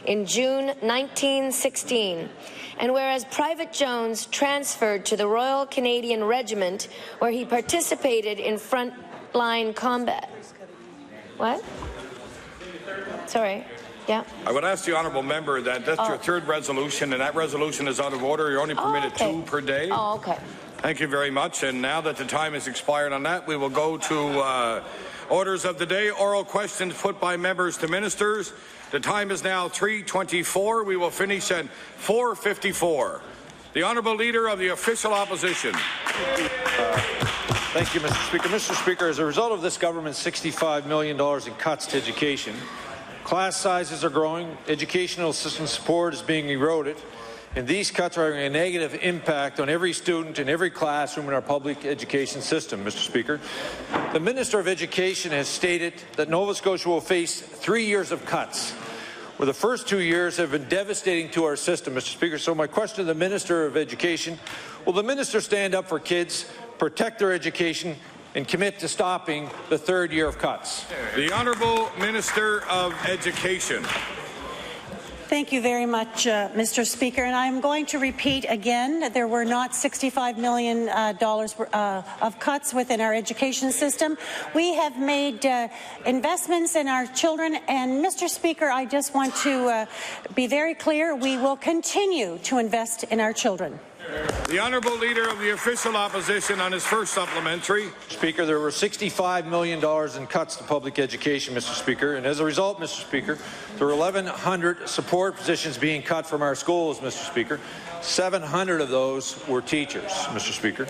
in June 1916. And whereas Private Jones transferred to the Royal Canadian Regiment, where he participated in frontline combat. What? Sorry. Yeah. I would ask the honourable member that that's your third resolution, and that resolution is out of order. You're only permitted 2 per day. Oh, okay. Thank you very much. And now that the time has expired on that, we will go to orders of the day. Oral questions put by members to ministers. The time is now 3:24. We will finish at 4:54. The Honourable Leader of the Official Opposition. Thank you, Mr. Speaker. Mr. Speaker, as a result of this government's $65 million in cuts to education, class sizes are growing, educational system support is being eroded, and these cuts are having a negative impact on every student in every classroom in our public education system, Mr. Speaker. The Minister of Education has stated that Nova Scotia will face 3 years of cuts, where the first 2 years have been devastating to our system, Mr. Speaker. So my question to the Minister of Education, will the Minister stand up for kids, protect their education, and commit to stopping the third year of cuts? The Honourable Minister of Education. Thank you very much, Mr. Speaker. And I'm going to repeat again that there were not $65 million of cuts within our education system. We have made investments in our children. And, Mr. Speaker, I just want to be very clear. We will continue to invest in our children. The Honourable Leader of the Official Opposition on his first supplementary. Speaker, there were $65 million in cuts to public education, Mr. Speaker, and as a result, Mr. Speaker, there were 1,100 support positions being cut from our schools, Mr. Speaker. 700 of those were teachers, Mr. Speaker.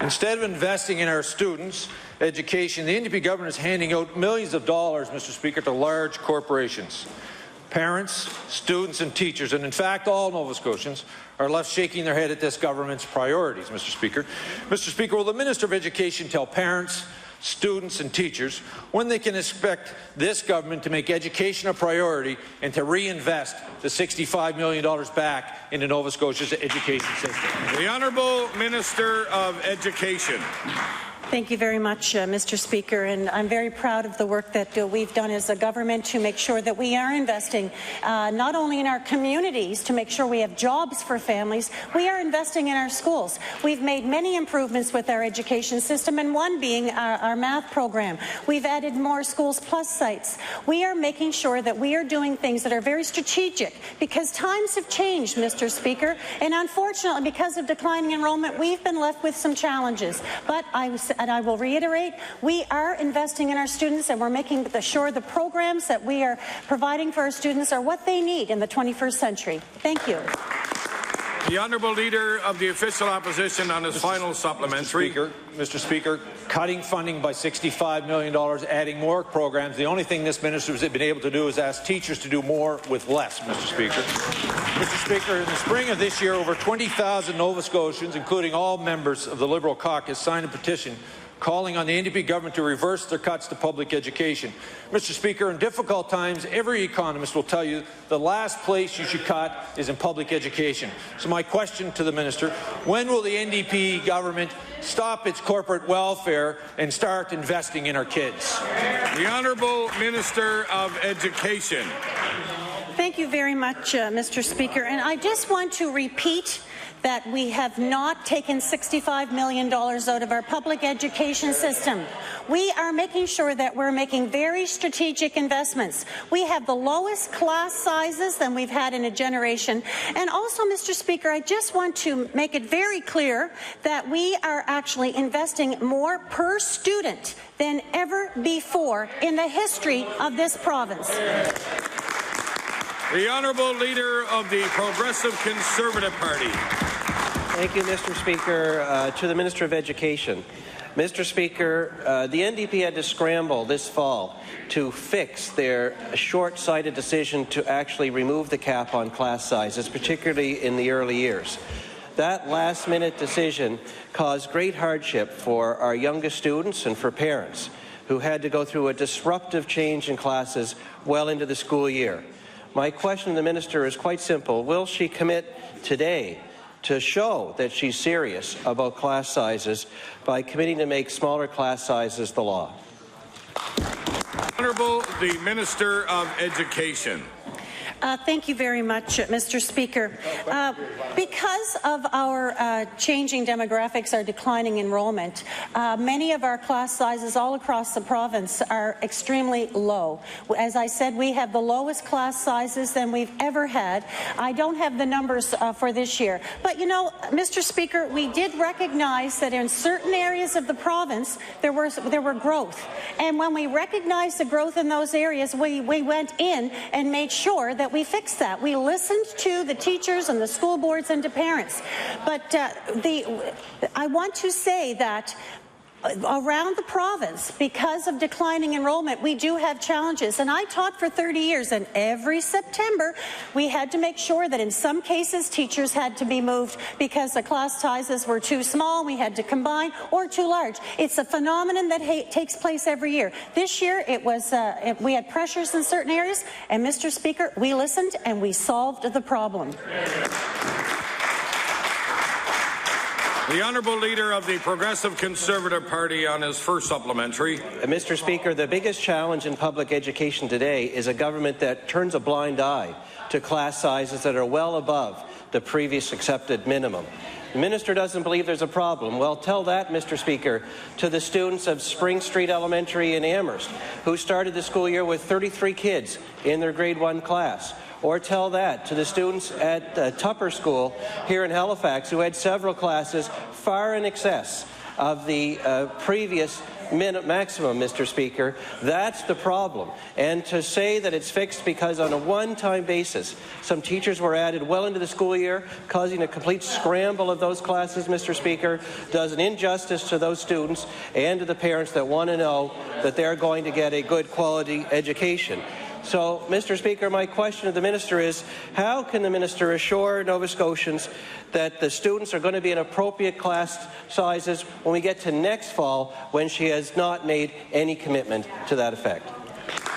Instead of investing in our students' education, the NDP government is handing out millions of dollars, Mr. Speaker, to large corporations. Parents, students and teachers, and in fact all Nova Scotians, are left shaking their head at this government's priorities, Mr. Speaker. Mr. Speaker, will the Minister of Education tell parents, students and teachers when they can expect this government to make education a priority and to reinvest the $65 million back into Nova Scotia's education system? The Honourable Minister of Education. Thank you very much, Mr. Speaker, and I'm very proud of the work that we've done as a government to make sure that we are investing not only in our communities to make sure we have jobs for families, we are investing in our schools. We've made many improvements with our education system, and one being our math program. We've added more Schools Plus sites. We are making sure that we are doing things that are very strategic because times have changed, Mr. Speaker, and unfortunately because of declining enrollment, we've been left with some challenges. But I will reiterate, we are investing in our students and we're making sure the programs that we are providing for our students are what they need in the 21st century. Thank you. The Honourable Leader of the Official Opposition on his final supplementary. Mr. Speaker, cutting funding by $65 million, adding more programs. The only thing this minister has been able to do is ask teachers to do more with less, Mr. Speaker. Mr. Speaker, in the spring of this year, over 20,000 Nova Scotians, including all members of the Liberal caucus, signed a petition calling on the NDP government to reverse their cuts to public education. Mr. Speaker, in difficult times, every economist will tell you the last place you should cut is in public education. So my question to the minister, when will the NDP government stop its corporate welfare and start investing in our kids? The Honourable Minister of Education. Thank you very much, Mr. Speaker. And I just want to repeat that we have not taken $65 million out of our public education system. We are making sure that we're making very strategic investments. We have the lowest class sizes than we've had in a generation. And also, Mr. Speaker, I just want to make it very clear that we are actually investing more per student than ever before in the history of this province. The Honourable Leader of the Progressive Conservative Party. Thank you, Mr. Speaker. To the Minister of Education. Mr. Speaker, the NDP had to scramble this fall to fix their short-sighted decision to actually remove the cap on class sizes, particularly in the early years. That last-minute decision caused great hardship for our youngest students and for parents who had to go through a disruptive change in classes well into the school year. My question to the minister is quite simple. Will she commit today to show that she's serious about class sizes by committing to make smaller class sizes the law? Honourable the Minister of Education. Thank you very much, Mr. Speaker. Because of our changing demographics, our declining enrollment, many of our class sizes all across the province are extremely low. As I said, we have the lowest class sizes than we've ever had. I don't have the numbers for this year. But, you know, Mr. Speaker, we did recognize that in certain areas of the province there were growth. And when we recognized the growth in those areas, we went in and made sure that we fixed that. We listened to the teachers and the school boards and to parents. But I want to say that around the province, because of declining enrollment, we do have challenges. And I taught for 30 years, and every September we had to make sure that in some cases teachers had to be moved because the class sizes were too small, we had to combine, or too large. It's a phenomenon that takes place every year. This year it was we had pressures in certain areas, and Mr. Speaker, we listened and we solved the problem. The Honourable Leader of the Progressive Conservative Party on his first supplementary. Mr. Speaker, the biggest challenge in public education today is a government that turns a blind eye to class sizes that are well above the previous accepted minimum. The minister doesn't believe there's a problem. Well, tell that, Mr. Speaker, to the students of Spring Street Elementary in Amherst, who started the school year with 33 kids in their grade 1 class. Or tell that to the students at Tupper School here in Halifax, who had several classes far in excess of the previous maximum, Mr. Speaker. That's the problem. And to say that it's fixed because on a one-time basis some teachers were added well into the school year, causing a complete scramble of those classes, Mr. Speaker, does an injustice to those students and to the parents that want to know that they're going to get a good quality education. So, Mr. Speaker, my question to the minister is, how can the minister assure Nova Scotians that the students are going to be in appropriate class sizes when we get to next fall, when she has not made any commitment to that effect?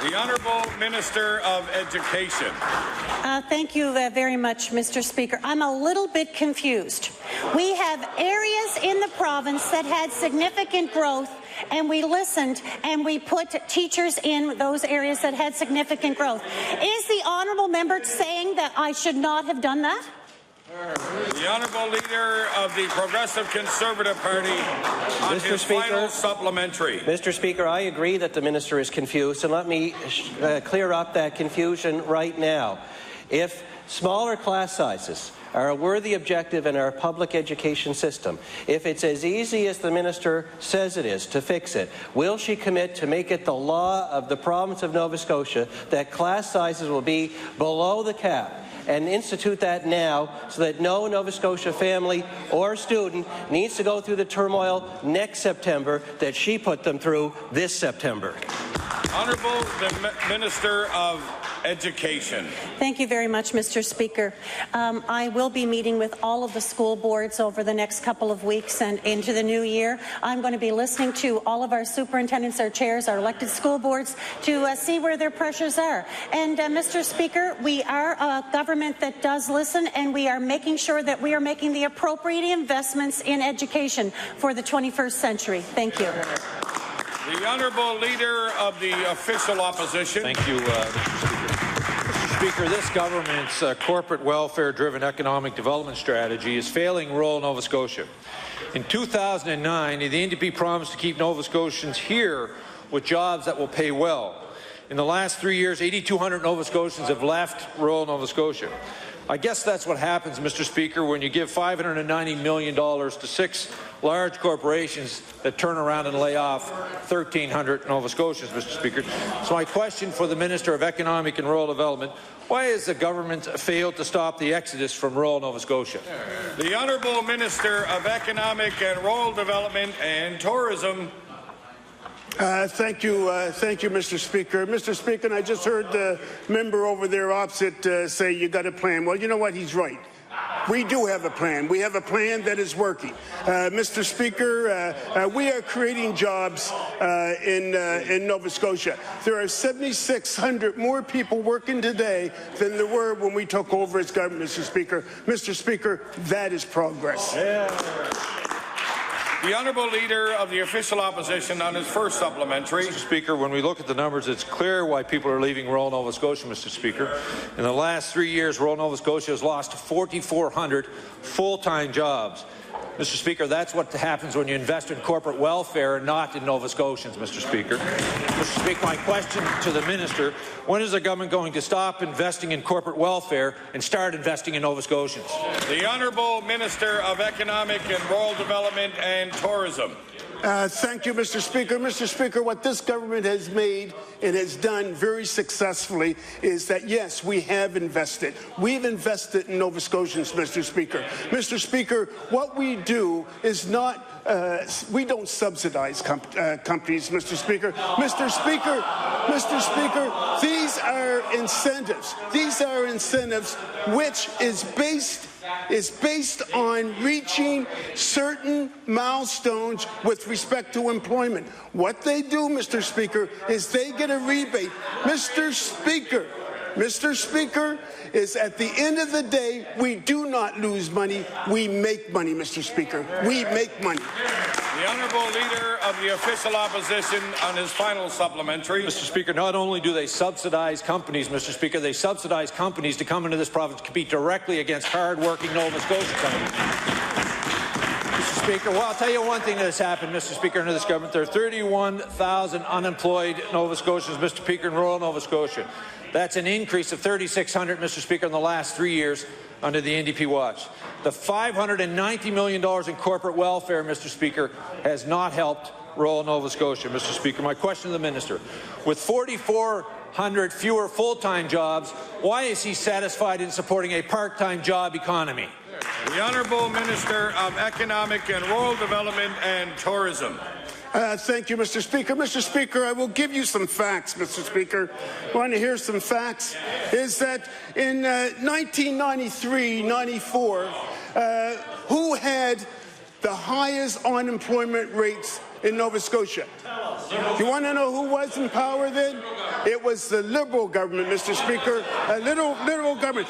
The Honourable Minister of Education. Thank you very much, Mr. Speaker. I'm a little bit confused. We have areas in the province that had significant growth, and we listened and we put teachers in those areas that had significant growth. Is the honourable member saying that I should not have done that? The Honourable Leader of the Progressive Conservative Party on his final supplementary. Mr. Speaker, I agree that the minister is confused, and let me clear up that confusion right now. If smaller class sizes are a worthy objective in our public education system, if it's as easy as the minister says it is to fix it, will she commit to make it the law of the province of Nova Scotia that class sizes will be below the cap, and institute that now so that no Nova Scotia family or student needs to go through the turmoil next September that she put them through this September? Honourable the Minister of Education. Thank you very much, Mr. Speaker. I will be meeting with all of the school boards over the next couple of weeks and into the new year. I'm going to be listening to all of our superintendents, our chairs, our elected school boards to see where their pressures are. And Mr. Speaker, we are a government that does listen, and we are making sure that we are making the appropriate investments in education for the 21st century. Thank you. The Honourable Leader of the Official Opposition. Thank you, Mr. Speaker. Mr. Speaker, this government's corporate welfare-driven economic development strategy is failing rural Nova Scotia. In 2009, the NDP promised to keep Nova Scotians here with jobs that will pay well. In the last 3 years, 8,200 Nova Scotians have left rural Nova Scotia. I guess that's what happens, Mr. Speaker, when you give $590 million to 6 large corporations that turn around and lay off 1,300 Nova Scotians, Mr. Speaker. So my question for the Minister of Economic and Rural Development, why has the government failed to stop the exodus from rural Nova Scotia? The Honourable Minister of Economic and Rural Development and Tourism. Thank you, Mr. Speaker. Mr. Speaker, I just heard the member over there opposite say you got a plan. Well, you know what? He's right. We do have a plan. We have a plan that is working. Mr. Speaker, we are creating jobs in Nova Scotia. There are 7,600 more people working today than there were when we took over as government, Mr. Speaker. Mr. Speaker, that is progress. Yeah. The Honourable Leader of the Official Opposition on his first supplementary. Mr. Speaker, when we look at the numbers, it's clear why people are leaving rural Nova Scotia, Mr. Speaker. In the last 3 years, rural Nova Scotia has lost 4,400 full-time jobs. Mr. Speaker, that's what happens when you invest in corporate welfare and not in Nova Scotians, Mr. Speaker. Mr. Speaker, my question to the minister, when is the government going to stop investing in corporate welfare and start investing in Nova Scotians? The Honourable Minister of Economic and Rural Development and Tourism. Thank you, Mr. Speaker. Mr. Speaker, what this government has made and has done very successfully is that, yes, we have invested. We've invested in Nova Scotians, Mr. Speaker. Mr. Speaker, what we do is not we don't subsidize companies, Mr. Speaker. Mr. Speaker, these are incentives. These are incentives which is based on reaching certain milestones with respect to employment. What they do, Mr. Speaker, is they get a rebate. Mr. Speaker, is at the end of the day, we do not lose money, we make money, Mr. Speaker. We make money. The Honourable Leader of the Official Opposition on his final supplementary. Mr. Speaker, not only do they subsidize companies, Mr. Speaker, they subsidize companies to come into this province to compete directly against hard-working Nova Scotia companies. Mr. Speaker, well, I'll tell you one thing that has happened, Mr. Speaker, under this government. There are 31,000 unemployed Nova Scotians, Mr. Speaker, in rural Nova Scotia. That's an increase of 3,600, Mr. Speaker, in the last 3 years under the NDP watch. The $590 million in corporate welfare, Mr. Speaker, has not helped rural Nova Scotia, Mr. Speaker. My question to the minister, with 4,400 fewer full-time jobs, why is he satisfied in supporting a part-time job economy? The Honourable Minister of Economic and Rural Development and Tourism. Thank you, Mr. Speaker. Mr. Speaker, I will give you some facts, Mr. Speaker. Want to hear some facts? Is that in 1993-94, who had the highest unemployment rates in Nova Scotia? You want to know who was in power then? It was the Liberal government, Mr. Speaker. A Liberal government.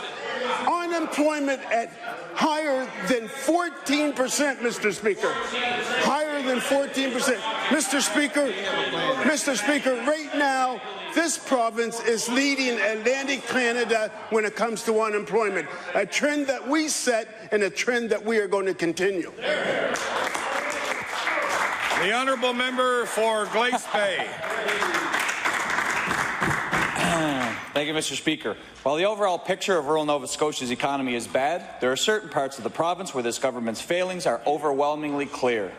Unemployment at higher than 14%, Mr. Speaker. Higher than 14%. Mr. Speaker, right now, this province is leading Atlantic Canada when it comes to unemployment. A trend that we set and a trend that we are going to continue. The Honourable Member for Glace Bay. Thank you, Mr. Speaker. While the overall picture of rural Nova Scotia's economy is bad, there are certain parts of the province where this government's failings are overwhelmingly clear.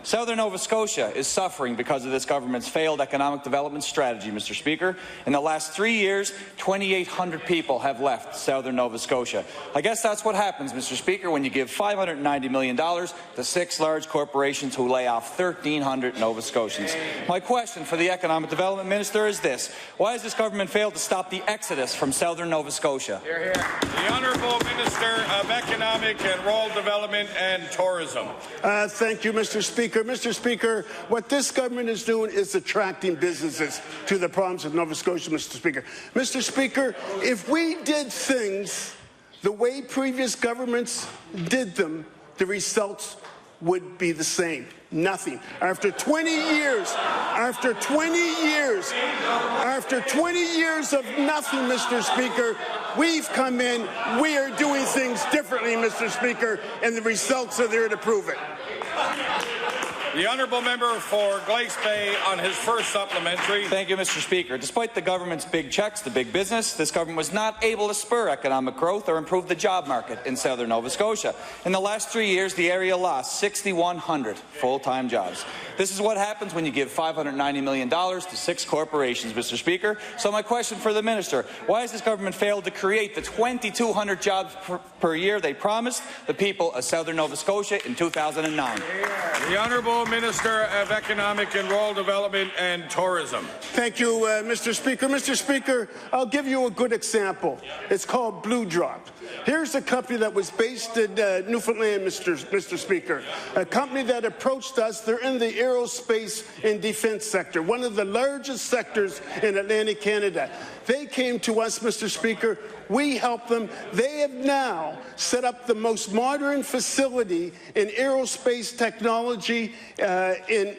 Southern Nova Scotia is suffering because of this government's failed economic development strategy, Mr. Speaker. In the last 3 years, 2,800 people have left Southern Nova Scotia. I guess that's what happens, Mr. Speaker, when you give $590 million to 6 large corporations who lay off 1,300 Nova Scotians. My question for the Economic Development Minister is this. Why has this government failed to stop the exodus from Southern Nova Scotia? Hear, hear. The Honourable Minister of Economic and Rural Development and Tourism. Thank you, Mr. Speaker. Mr. Speaker, what this government is doing is attracting businesses to the province of Nova Scotia, Mr. Speaker. Mr. Speaker, if we did things the way previous governments did them, the results would be the same. Nothing. After 20 years of nothing, Mr. Speaker, we've come in, we are doing things differently, Mr. Speaker, and the results are there to prove it. The Honourable Member for Glace Bay on his first supplementary. Thank you, Mr. Speaker. Despite the government's big checks to big business, this government was not able to spur economic growth or improve the job market in Southern Nova Scotia. In the last 3 years, the area lost 6,100 full-time jobs. This is what happens when you give $590 million to 6 corporations, Mr. Speaker. So my question for the minister, why has this government failed to create the 2,200 jobs per year they promised the people of Southern Nova Scotia in 2009? The Honourable Minister of Economic and Rural Development and Tourism. Thank you, Mr. Speaker. Mr. Speaker, I'll give you a good example. It's called Blue Drop. Here's a company that was based in Newfoundland, Mr. Speaker. A company that approached us. They're in the aerospace and defense sector, one of the largest sectors in Atlantic Canada. They came to us, Mr. Speaker. We helped them. They have now set up the most modern facility in aerospace technology in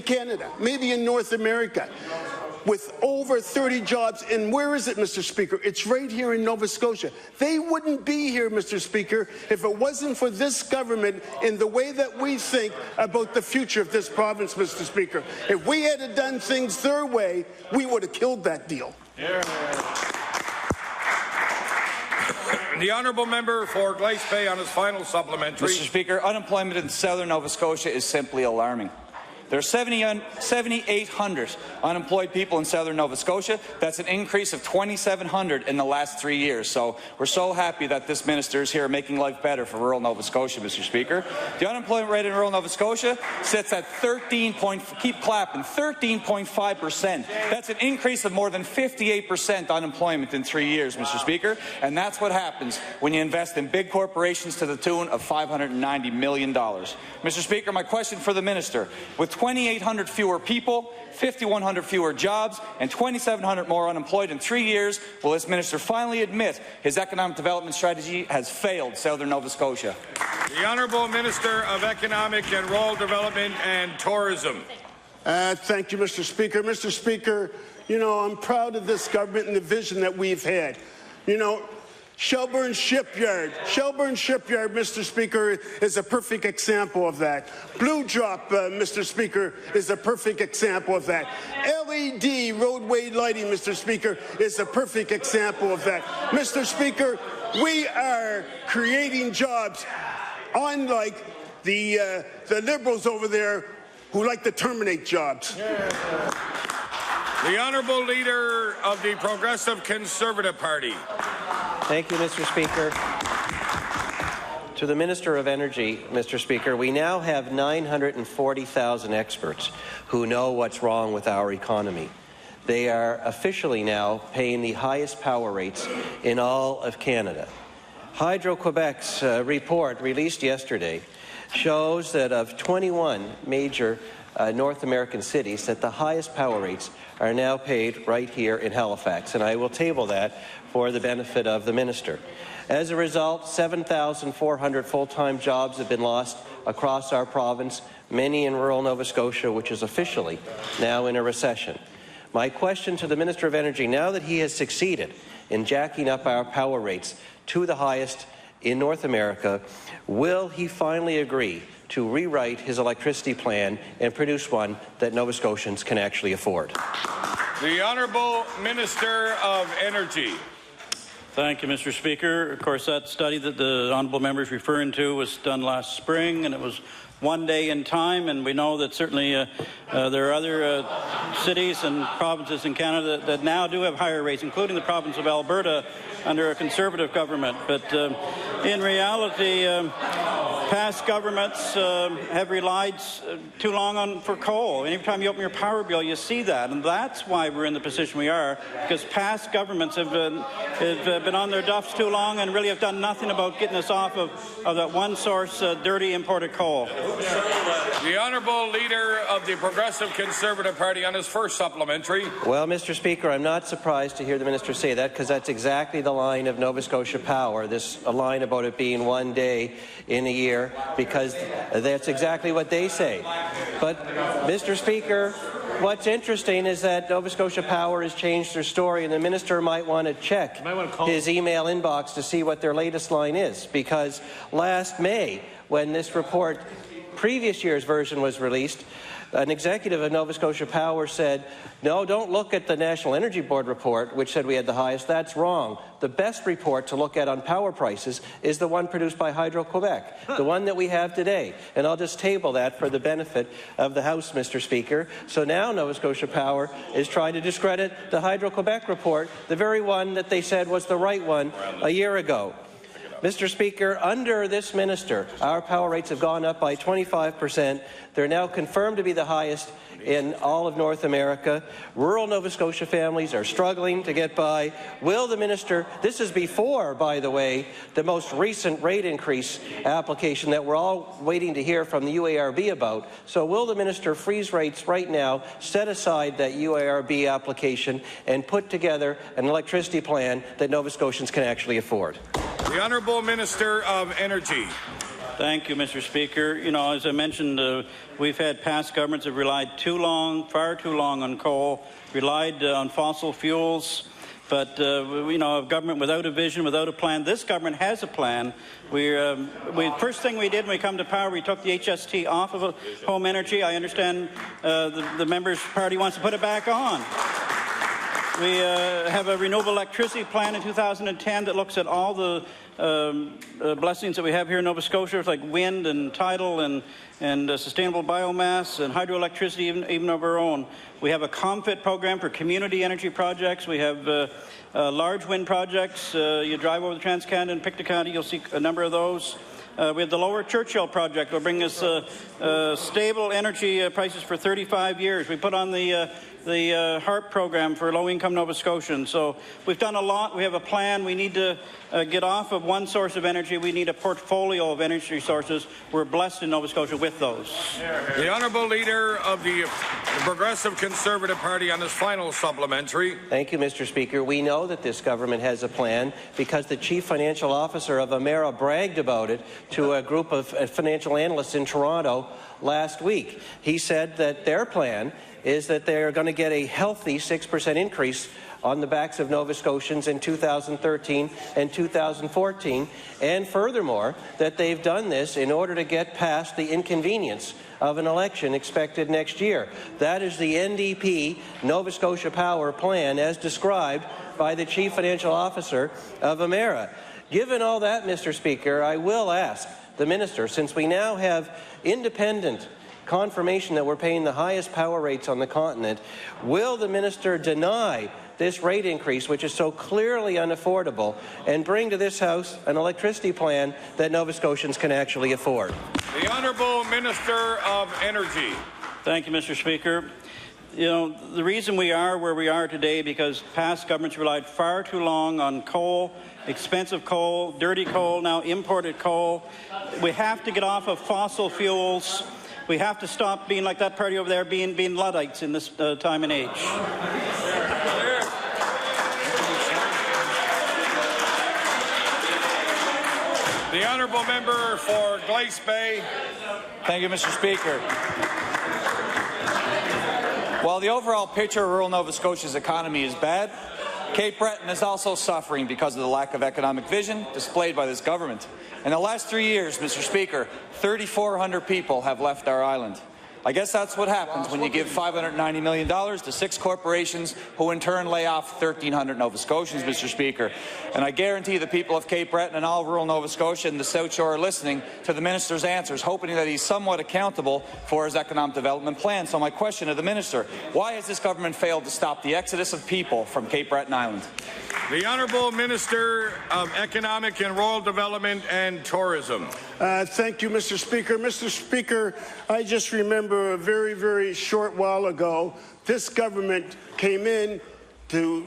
Canada, maybe in North America, with over 30 jobs. And where is it, Mr. Speaker? It's right here in Nova Scotia. They wouldn't be here, Mr. Speaker, if it wasn't for this government in the way that we think about the future of this province, Mr. Speaker. If we had done things their way, we would have killed that deal. Yeah. The honourable member for Glace Bay on his final supplementary. Mr. Speaker, unemployment in southern Nova Scotia is simply alarming. There are 7,800 unemployed people in southern Nova Scotia. That's an increase of 2,700 in the last 3 years. So we're so happy that this minister is here making life better for rural Nova Scotia, Mr. Speaker. The unemployment rate in rural Nova Scotia sits at 13.5%. That's an increase of more than 58% unemployment in 3 years, Mr. Speaker. And that's what happens when you invest in big corporations to the tune of $590 million. Mr. Speaker, my question for the minister, with 2,800 fewer people, 5,100 fewer jobs, and 2,700 more unemployed in 3 years, will this minister finally admit his economic development strategy has failed southern Nova Scotia? The Honourable Minister of Economic and Rural Development and Tourism. Thank you, Mr. Speaker. Mr. Speaker, you know, I'm proud of this government and the vision that we've had. You know, Shelburne Shipyard, Mr. Speaker, is a perfect example of that. Blue Drop, Mr. Speaker, is a perfect example of that. LED roadway lighting, Mr. Speaker, is a perfect example of that. Mr. Speaker, we are creating jobs, unlike the Liberals over there who like to terminate jobs. The Honourable Leader of the Progressive Conservative Party. Thank you, Mr. Speaker. To the Minister of Energy, Mr. Speaker, we now have 940,000 experts who know what's wrong with our economy. They are officially now paying the highest power rates in all of Canada. Hydro-Quebec's report released yesterday shows that of 21 major North American cities, that the highest power rates are now paid right here in Halifax, and I will table that for the benefit of the minister. As a result, 7,400 full-time jobs have been lost across our province, many in rural Nova Scotia, which is officially now in a recession. My question to the Minister of Energy, now that he has succeeded in jacking up our power rates to the highest in North America, will he finally agree to rewrite his electricity plan and produce one that Nova Scotians can actually afford? The Honourable Minister of Energy. Thank you, Mr. Speaker. Of course, that study that the honourable member is referring to was done last spring, and it was one day in time, and we know that certainly there are other cities and provinces in Canada that now do have higher rates, including the province of Alberta under a Conservative government. But in reality, past governments have relied too long for coal. Every time you open your power bill, you see that, and that's why we're in the position we are, because past governments have been on their duffs too long and really have done nothing about getting us off of that one source, dirty imported coal. The Honourable Leader of the Progressive Conservative Party on his first supplementary. Well, Mr. Speaker, I'm not surprised to hear the minister say that, because that's exactly the line of Nova Scotia Power, a line about it being one day in a year, because that's exactly what they say. But, Mr. Speaker, what's interesting is that Nova Scotia Power has changed their story, and the minister might want to check his email inbox to see what their latest line is, because last May, when this report, previous year's version, was released, an executive of Nova Scotia Power said, no, don't look at the National Energy Board report, which said we had the highest. That's wrong. The best report to look at on power prices is the one produced by Hydro-Quebec, the one that we have today. And I'll just table that for the benefit of the House, Mr. Speaker. So now Nova Scotia Power is trying to discredit the Hydro-Quebec report, the very one that they said was the right one a year ago. Mr. Speaker, under this minister, our power rates have gone up by 25%. They're now confirmed to be the highest in all of North America. Rural Nova Scotia families are struggling to get by. Will the minister, this is before, by the way, the most recent rate increase application that we're all waiting to hear from the UARB about. So will the minister freeze rates right now, set aside that UARB application, and put together an electricity plan that Nova Scotians can actually afford? The Honourable Minister of Energy. Thank you, Mr. Speaker. You know, as I mentioned, we've had past governments that relied far too long on coal, relied on fossil fuels. But, you know, a government without a vision, without a plan. This government has a plan. First thing we did when we come to power, we took the HST off of home energy. I understand the member's party wants to put it back on. We have a renewable electricity plan in 2010 that looks at all the blessings that we have here in Nova Scotia, like wind and tidal and sustainable biomass and hydroelectricity, even of our own. We have a ComFit program for community energy projects. We have large wind projects. You drive over the Trans-Canada and Pictou County, you'll see a number of those. We have the Lower Churchill project. Will bring us stable energy prices for 35 years. We put on the HARP program for low-income Nova Scotians. So we've done a lot. We have a plan. We need to get off of one source of energy. We need a portfolio of energy sources. We're blessed in Nova Scotia with those. The Honourable Leader of the Progressive Conservative Party on his final supplementary. Thank you, Mr. Speaker. We know that this government has a plan because the Chief Financial Officer of Emera bragged about it to a group of financial analysts in Toronto last week. He said that their plan is that they're going to get a healthy 6% increase on the backs of Nova Scotians in 2013 and 2014, and furthermore, that they've done this in order to get past the inconvenience of an election expected next year. That is the NDP Nova Scotia Power plan as described by the Chief Financial Officer of Emera. Given all that, Mr. Speaker, I will ask the minister, since we now have independent confirmation that we're paying the highest power rates on the continent, will the minister deny this rate increase, which is so clearly unaffordable, and bring to this House an electricity plan that Nova Scotians can actually afford? The Honourable Minister of Energy. Thank you, Mr. Speaker. You know, the reason we are where we are today because past governments relied far too long on coal, expensive coal, dirty coal, now imported coal. We have to get off of fossil fuels. We have to stop being like that party over there, being Luddites in this time and age. The Honourable Member for Glace Bay. Thank you, Mr. Speaker. While the overall picture of rural Nova Scotia's economy is bad, Cape Breton is also suffering because of the lack of economic vision displayed by this government. In the last 3 years, Mr. Speaker, 3,400 people have left our island. I guess that's what happens when you give $590 million to 6 corporations who in turn lay off 1,300 Nova Scotians, Mr. Speaker. And I guarantee the people of Cape Breton and all rural Nova Scotia and the South Shore are listening to the minister's answers, hoping that he's somewhat accountable for his economic development plan. So my question to the minister, why has this government failed to stop the exodus of people from Cape Breton Island? The Honourable Minister of Economic and Rural Development and Tourism. Thank you, Mr. Speaker. Mr. Speaker, I just remember a very, very short while ago, this government came in to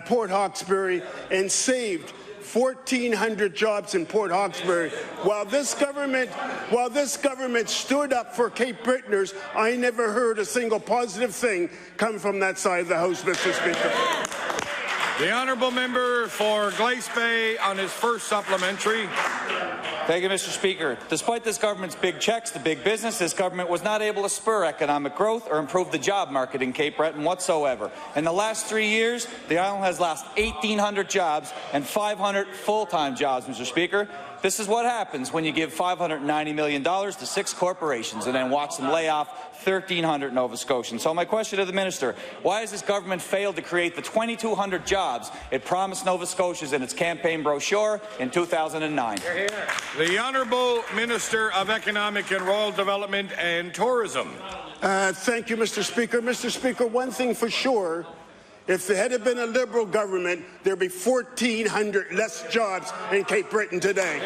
Port Hawkesbury and saved 1,400 jobs in Port Hawkesbury. While this government stood up for Cape Brittoners, I never heard a single positive thing come from that side of the House, Mr. Speaker. The Honourable Member for Glace Bay on his first supplementary. Thank you, Mr. Speaker. Despite this government's big checks to big business, this government was not able to spur economic growth or improve the job market in Cape Breton whatsoever. In the last 3 years, the island has lost 1,800 jobs and 500 full-time jobs, Mr. Speaker. This is what happens when you give $590 million to 6 corporations and then watch them lay off 1,300 Nova Scotians. So my question to the minister, why has this government failed to create the 2,200 jobs it promised Nova Scotians in its campaign brochure in 2009? The Honourable Minister of Economic and Rural Development and Tourism. Thank you, Mr. Speaker. Mr. Speaker, one thing for sure If there had been a Liberal government, there'd be 1,400 less jobs in Cape Breton today.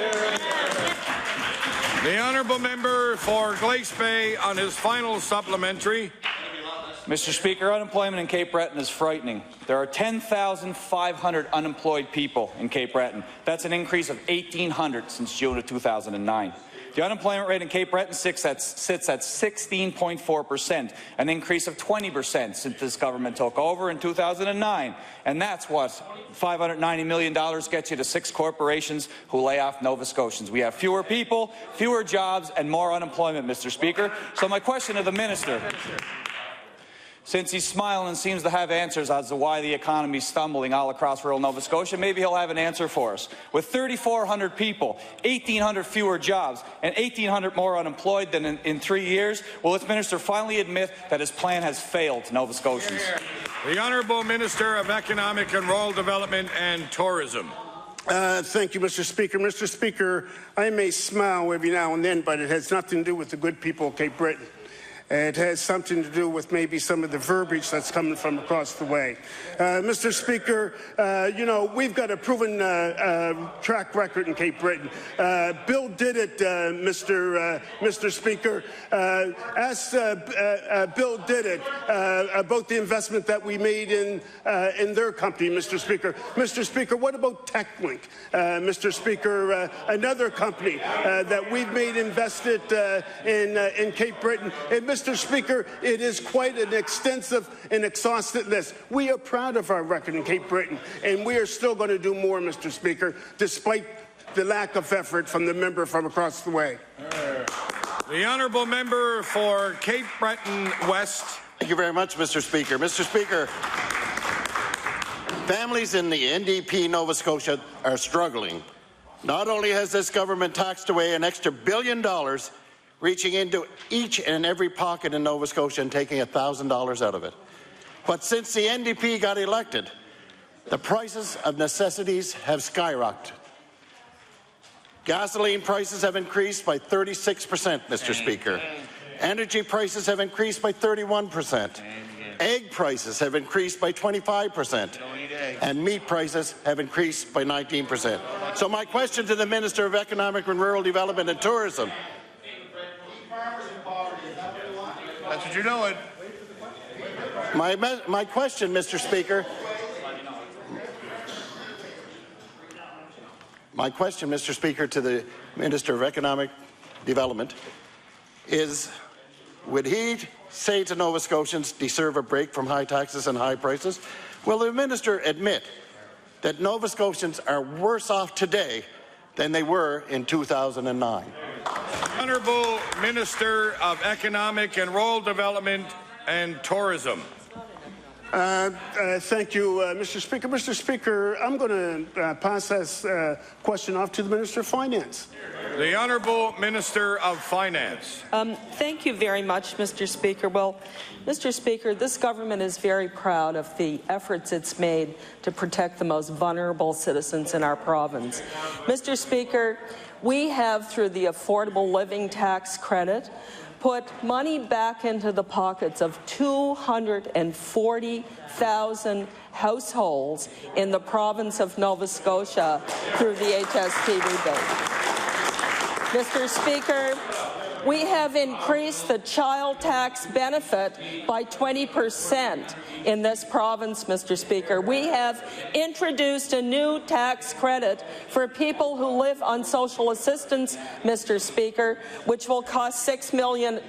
The honourable member for Glace Bay on his final supplementary. Mr. Speaker, unemployment in Cape Breton is frightening. There are 10,500 unemployed people in Cape Breton. That's an increase of 1,800 since June of 2009. The unemployment rate in Cape Breton sits at 16.4%, an increase of 20% since this government took over in 2009. And that's what $590 million gets you to 6 corporations who lay off Nova Scotians. We have fewer people, fewer jobs, and more unemployment, Mr. Speaker. So my question to the minister, since he's smiling and seems to have answers as to why the economy is stumbling all across rural Nova Scotia, maybe he'll have an answer for us. With 3,400 people, 1,800 fewer jobs, and 1,800 more unemployed than in 3 years, will this minister finally admit that his plan has failed to Nova Scotians? The Honourable Minister of Economic and Rural Development and Tourism. Thank you, Mr. Speaker. Mr. Speaker, I may smile every now and then, but it has nothing to do with the good people of Cape Breton. It has something to do with maybe some of the verbiage that's coming from across the way. Mr. Speaker, you know, we've got a proven track record in Cape Breton. Bill did it, Mr. Speaker. Ask Bill did it about the investment that we made in their company, Mr. Speaker. Mr. Speaker, what about TechLink? Mr. Speaker, another company that we've made invested in Cape Breton. And Mr. Speaker, it is quite an extensive and exhaustive list. We are proud of our record in Cape Breton, and we are still going to do more, Mr. Speaker, despite the lack of effort from the member from across the way. The honourable member for Cape Breton West. Thank you very much, Mr. Speaker. Mr. Speaker, families in the NDP Nova Scotia are struggling. Not only has this government taxed away an extra $1 billion, reaching into each and every pocket in Nova Scotia and taking $1,000 out of it, but since the NDP got elected, the prices of necessities have skyrocketed. Gasoline prices have increased by 36%, Mr. Speaker. Energy prices have increased by 31%. Egg prices have increased by 25%. And meat prices have increased by 19%. So my question to the Minister of Economic and Rural Development and Tourism. That's what you're doing. My question, Mr. Speaker. My question, Mr. Speaker, to the Minister of Economic Development is, would he say to Nova Scotians deserve a break from high taxes and high prices? Will the minister admit that Nova Scotians are worse off today than they were in 2009? Honourable Minister of Economic and Rural Development and Tourism. Thank you, Mr. Speaker. Mr. Speaker, I'm going to pass this question off to the Minister of Finance. The Honourable Minister of Finance. Thank you very much, Mr. Speaker. Well, Mr. Speaker, this government is very proud of the efforts it's made to protect the most vulnerable citizens in our province. Mr. Speaker, we have, through the Affordable Living Tax Credit, put money back into the pockets of 240,000 households in the province of Nova Scotia through the HST rebate. Mr. Speaker, we have increased the child tax benefit by 20% in this province, Mr. Speaker. We have introduced a new tax credit for people who live on social assistance, Mr. Speaker, which will cost $6 million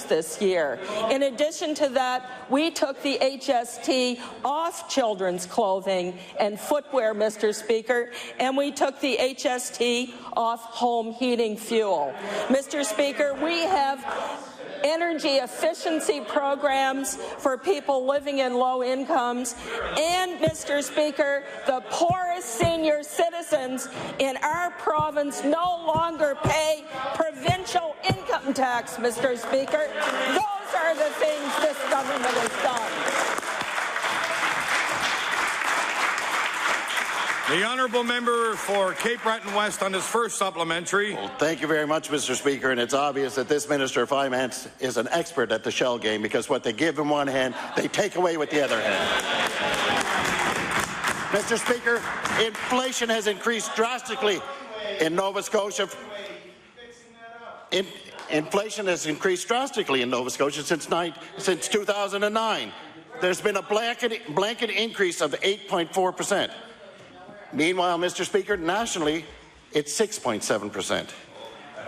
this year. In addition to that, we took the HST off children's clothing and footwear, Mr. Speaker, and we took the HST off home heating fuel. Mr. Speaker, we have energy efficiency programs for people living in low incomes, and, Mr. Speaker, the poorest senior citizens in our province no longer pay provincial income tax, Mr. Speaker. Those are the things this government has done. The honourable member for Cape Breton West on his first supplementary. Well, thank you very much, Mr. Speaker. And it's obvious that this Minister of Finance is an expert at the shell game, because what they give in one hand, they take away with the other hand. Mr. Speaker, inflation has increased drastically in Nova Scotia. Inflation has increased drastically in Nova Scotia since 2009. There's been a blanket increase of 8.4%. Meanwhile, Mr. Speaker, nationally, it's 6.7%.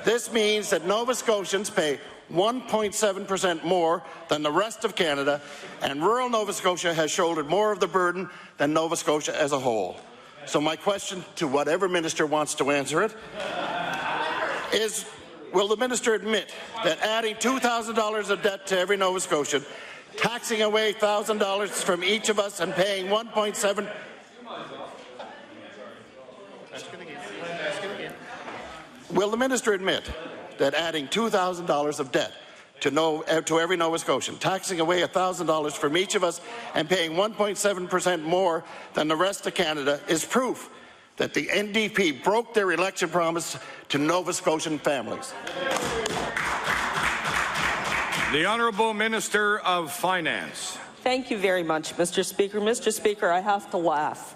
This means that Nova Scotians pay 1.7% more than the rest of Canada, and rural Nova Scotia has shouldered more of the burden than Nova Scotia as a whole. So my question to whatever minister wants to answer it is, will the minister admit that adding $2,000 of debt to every Nova Scotian, taxing away $1,000 from each of us and paying 1.7%? Will the minister admit that adding $2,000 of debt to every Nova Scotian, taxing away $1,000 from each of us and paying 1.7% more than the rest of Canada is proof that the NDP broke their election promise to Nova Scotian families? The Honourable Minister of Finance. Thank you very much, Mr. Speaker. Mr. Speaker, I have to laugh.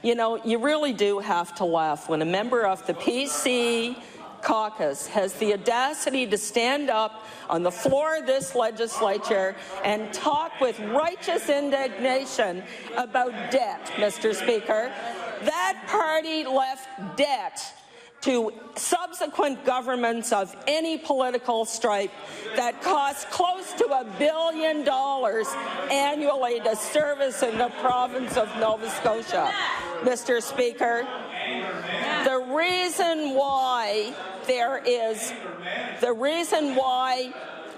You know, you really do have to laugh when a member of the PC caucus has the audacity to stand up on the floor of this legislature and talk with righteous indignation about debt, Mr. Speaker. That party left debt to subsequent governments of any political stripe that costs close to $1 billion annually to service in the province of Nova Scotia. Mr. Speaker, the reason why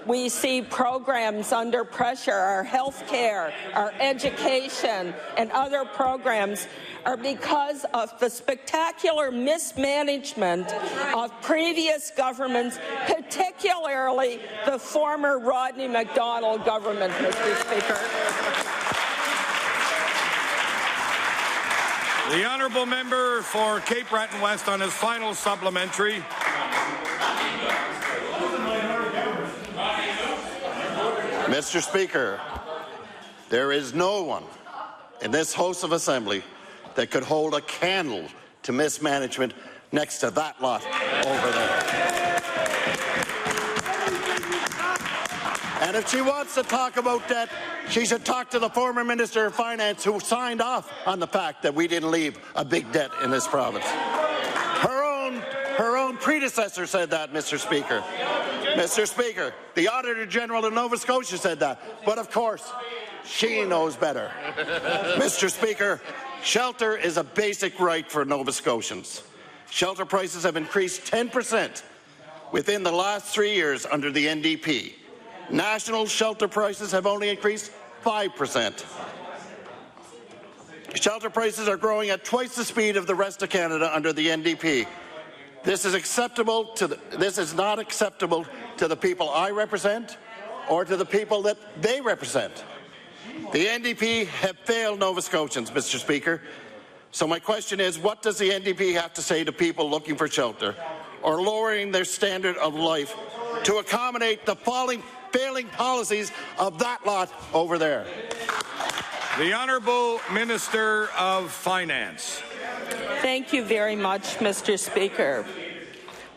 we see programs under pressure, our health care, our education, and other programs, are because of the spectacular mismanagement of previous governments, particularly the former Rodney MacDonald government, Mr. Speaker. The Honourable Member for Cape Breton West on his final supplementary. Mr. Speaker, there is no one in this House of Assembly that could hold a candle to mismanagement next to that lot over there. And if she wants to talk about debt, she should talk to the former Minister of Finance who signed off on the fact that we didn't leave a big debt in this province. Her own predecessor said that, Mr. Speaker. Mr. Speaker, the Auditor General of Nova Scotia said that, but of course, she knows better. Mr. Speaker, shelter is a basic right for Nova Scotians. Shelter prices have increased 10% within the last 3 years under the NDP. National shelter prices have only increased 5%. Shelter prices are growing at twice the speed of the rest of Canada under the NDP. This is not acceptable to the people I represent or to the people that they represent. The NDP have failed Nova Scotians, Mr. Speaker. So my question is, what does the NDP have to say to people looking for shelter or lowering their standard of life to accommodate the failing policies of that lot over there? The Honourable Minister of Finance. Thank you very much, Mr. Speaker.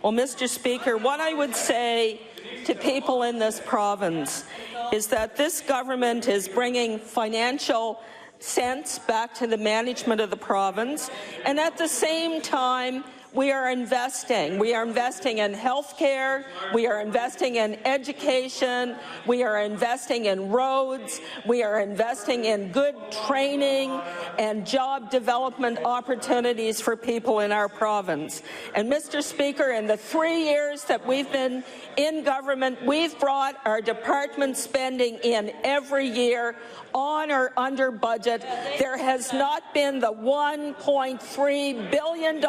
Well, Mr. Speaker, what I would say to people in this province is that this government is bringing financial sense back to the management of the province, and at the same time, we are investing. We are investing in health care, we are investing in education, we are investing in roads, we are investing in good training and job development opportunities for people in our province. And Mr. Speaker, in the 3 years that we've been in government, we've brought our department spending in every year on or under budget. There has not been the $1.3 billion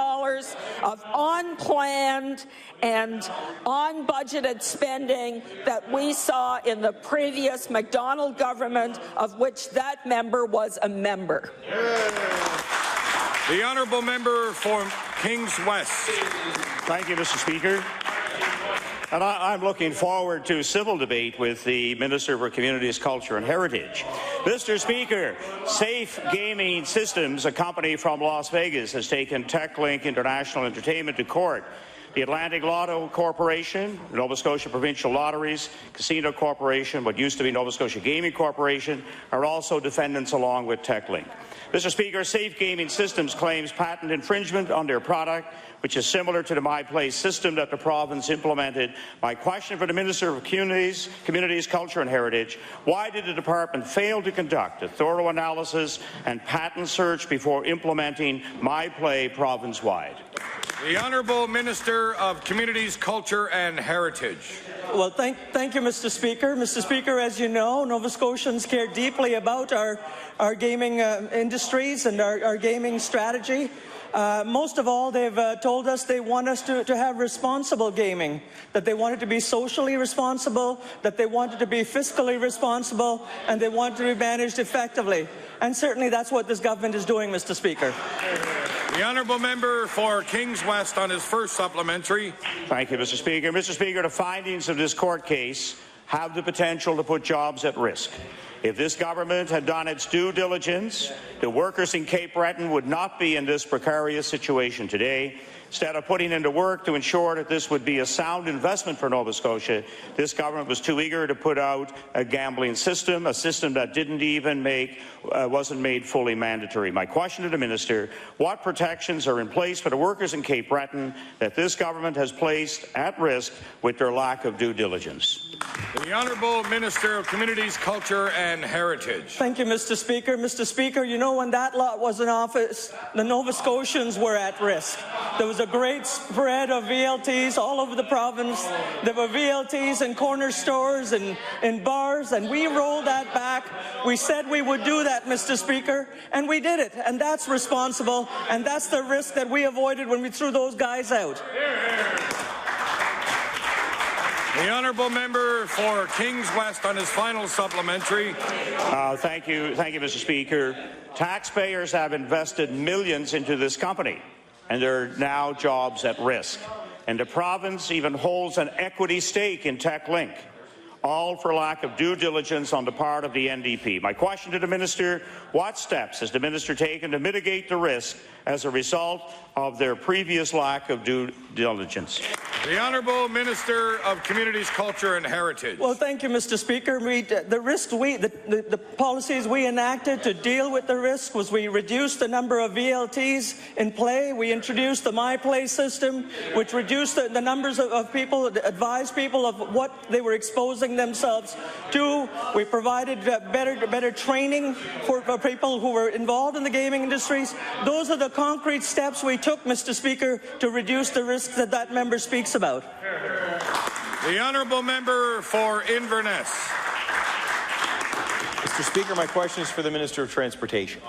of unplanned and unbudgeted spending that we saw in the previous MacDonald government, of which that member was a member. The Honourable Member for Kings West. Thank you, Mr. Speaker. And I'm looking forward to civil debate with the Minister for Communities, Culture and Heritage. Mr. Speaker, Safe Gaming Systems, a company from Las Vegas, has taken TechLink International Entertainment to court. The Atlantic Lotto Corporation, Nova Scotia Provincial Lotteries, Casino Corporation, what used to be Nova Scotia Gaming Corporation, are also defendants along with TechLink. Mr. Speaker, Safe Gaming Systems claims patent infringement on their product, which is similar to the My Place system that the province implemented. My question for the Minister of Communities, Culture and Heritage: why did the department fail to conduct a thorough analysis and patent search before implementing My Play province-wide? The Honourable Minister of Communities, Culture and Heritage. Well, thank you, Mr. Speaker. Mr. Speaker, as you know, Nova Scotians care deeply about our gaming industries and our gaming strategy. Most of all, they've told us they want us to have responsible gaming, that they want it to be socially responsible, that they want it to be fiscally responsible, and they want it to be managed effectively. And certainly that's what this government is doing, Mr. Speaker. The Honourable Member for Kings West on his first supplementary. Thank you, Mr. Speaker. Mr. Speaker, the findings of this court case have the potential to put jobs at risk. If this government had done its due diligence, the workers in Cape Breton would not be in this precarious situation today. Instead of putting into work to ensure that this would be a sound investment for Nova Scotia, this government was too eager to put out a gambling system, a system that wasn't made fully mandatory. My question to the Minister: what protections are in place for the workers in Cape Breton that this government has placed at risk with their lack of due diligence? The Honourable Minister of Communities, Culture and Heritage. Thank you, Mr. Speaker. Mr. Speaker, you know, when that lot was in office, the Nova Scotians were at risk. There was a great spread of VLTs all over the province. There were VLTs in corner stores and in bars, and we rolled that back. We said we would do that, Mr. Speaker, and we did it. And that's responsible, and that's the risk that we avoided when we threw those guys out. The Honourable Member for Kings West on his final supplementary. Thank you, Mr. Speaker. Taxpayers have invested millions into this company, and there are now jobs at risk. And the province even holds an equity stake in TechLink, all for lack of due diligence on the part of the NDP. My question to the Minister: what steps has the Minister taken to mitigate the risk as a result of their previous lack of due diligence? The Honourable Minister of Communities, Culture and Heritage. Well, thank you, Mr. Speaker. The policies we enacted to deal with the risk was we reduced the number of VLTs in play. We introduced the My Play system, which reduced the numbers of people, advised people of what they were exposing themselves to. We provided better training for people who were involved in the gaming industries. Those are the concrete steps we took, Mr. Speaker, to reduce the risk that member speaks about. The Honourable Member for Inverness. Mr. Speaker, my question is for the Minister of Transportation.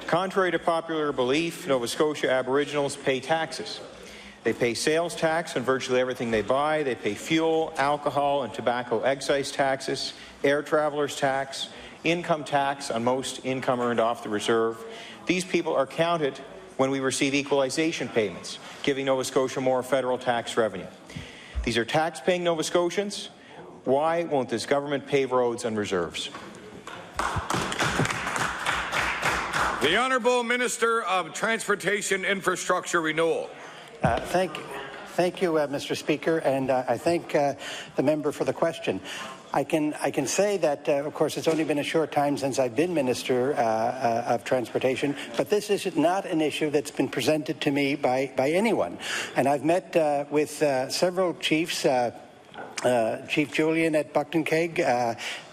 Contrary to popular belief, Nova Scotia Aboriginals pay taxes. They pay sales tax on virtually everything they buy. They pay fuel, alcohol, and tobacco excise taxes, air travelers tax, income tax on most income earned off the reserve. These people are counted when we receive equalization payments, giving Nova Scotia more federal tax revenue. These are tax-paying Nova Scotians. Why won't this government pave roads and reserves? The Honourable Minister of Transportation, Infrastructure, Renewal. Thank you, Mr. Speaker, and I thank the member for the question. I can say that, of course, it's only been a short time since I've been Minister of Transportation, but this is not an issue that's been presented to me by anyone. And I've met with several chiefs, Chief Julian at Buckton Keg,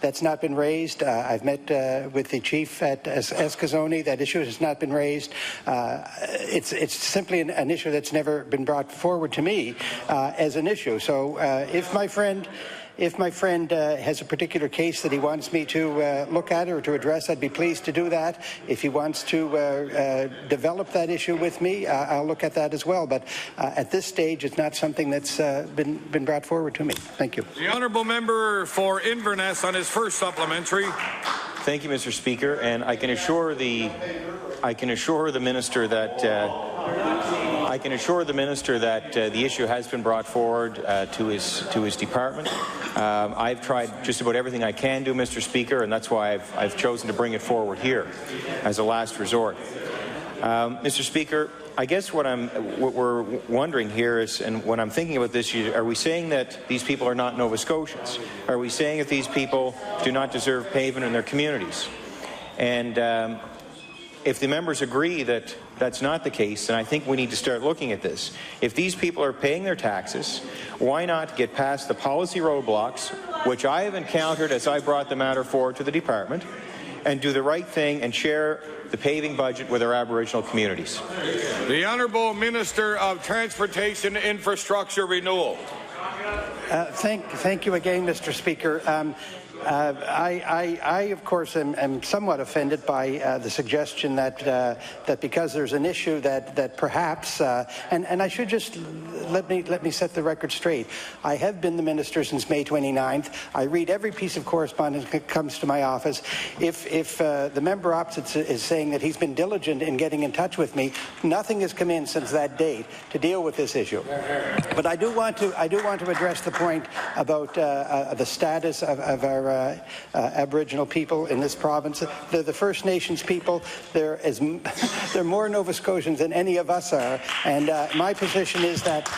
that's not been raised. I've met with the chief at Escazone. That issue has not been raised. It's simply an issue that's never been brought forward to me as an issue. So if my friend has a particular case that he wants me to look at or to address, I'd be pleased to do that. If he wants to develop that issue with me, I'll look at that as well. But at this stage, it's not something that's been brought forward to me. Thank you. The Honourable Member for Inverness on his first supplementary. Thank you, Mr. Speaker, and I can assure the Minister that I can assure the minister that the issue has been brought forward to his department. I've tried just about everything I can do, Mr. Speaker, and that's why I've chosen to bring it forward here as a last resort. Mr. Speaker, I guess what we're wondering here is, and when I'm thinking about this, are we saying that these people are not Nova Scotians? Are we saying that these people do not deserve pavement in their communities? And if the members agree that that's not the case, then I think we need to start looking at this. If these people are paying their taxes, why not get past the policy roadblocks, which I have encountered as I brought the matter forward to the department, and do the right thing and share the paving budget with our Aboriginal communities? The Honourable Minister of Transportation, Infrastructure, Renewal. Thank you again, Mr. Speaker. I, of course, am somewhat offended by the suggestion that because there's an issue that perhaps, and I should just let me set the record straight. I have been the minister since May 29th. I read every piece of correspondence that comes to my office. If the member opposite is saying that he's been diligent in getting in touch with me, nothing has come in since that date to deal with this issue. But I do want to address the point about the status of our Aboriginal people in this province. They're the First Nations people. They're more Nova Scotians than any of us are. And my position is that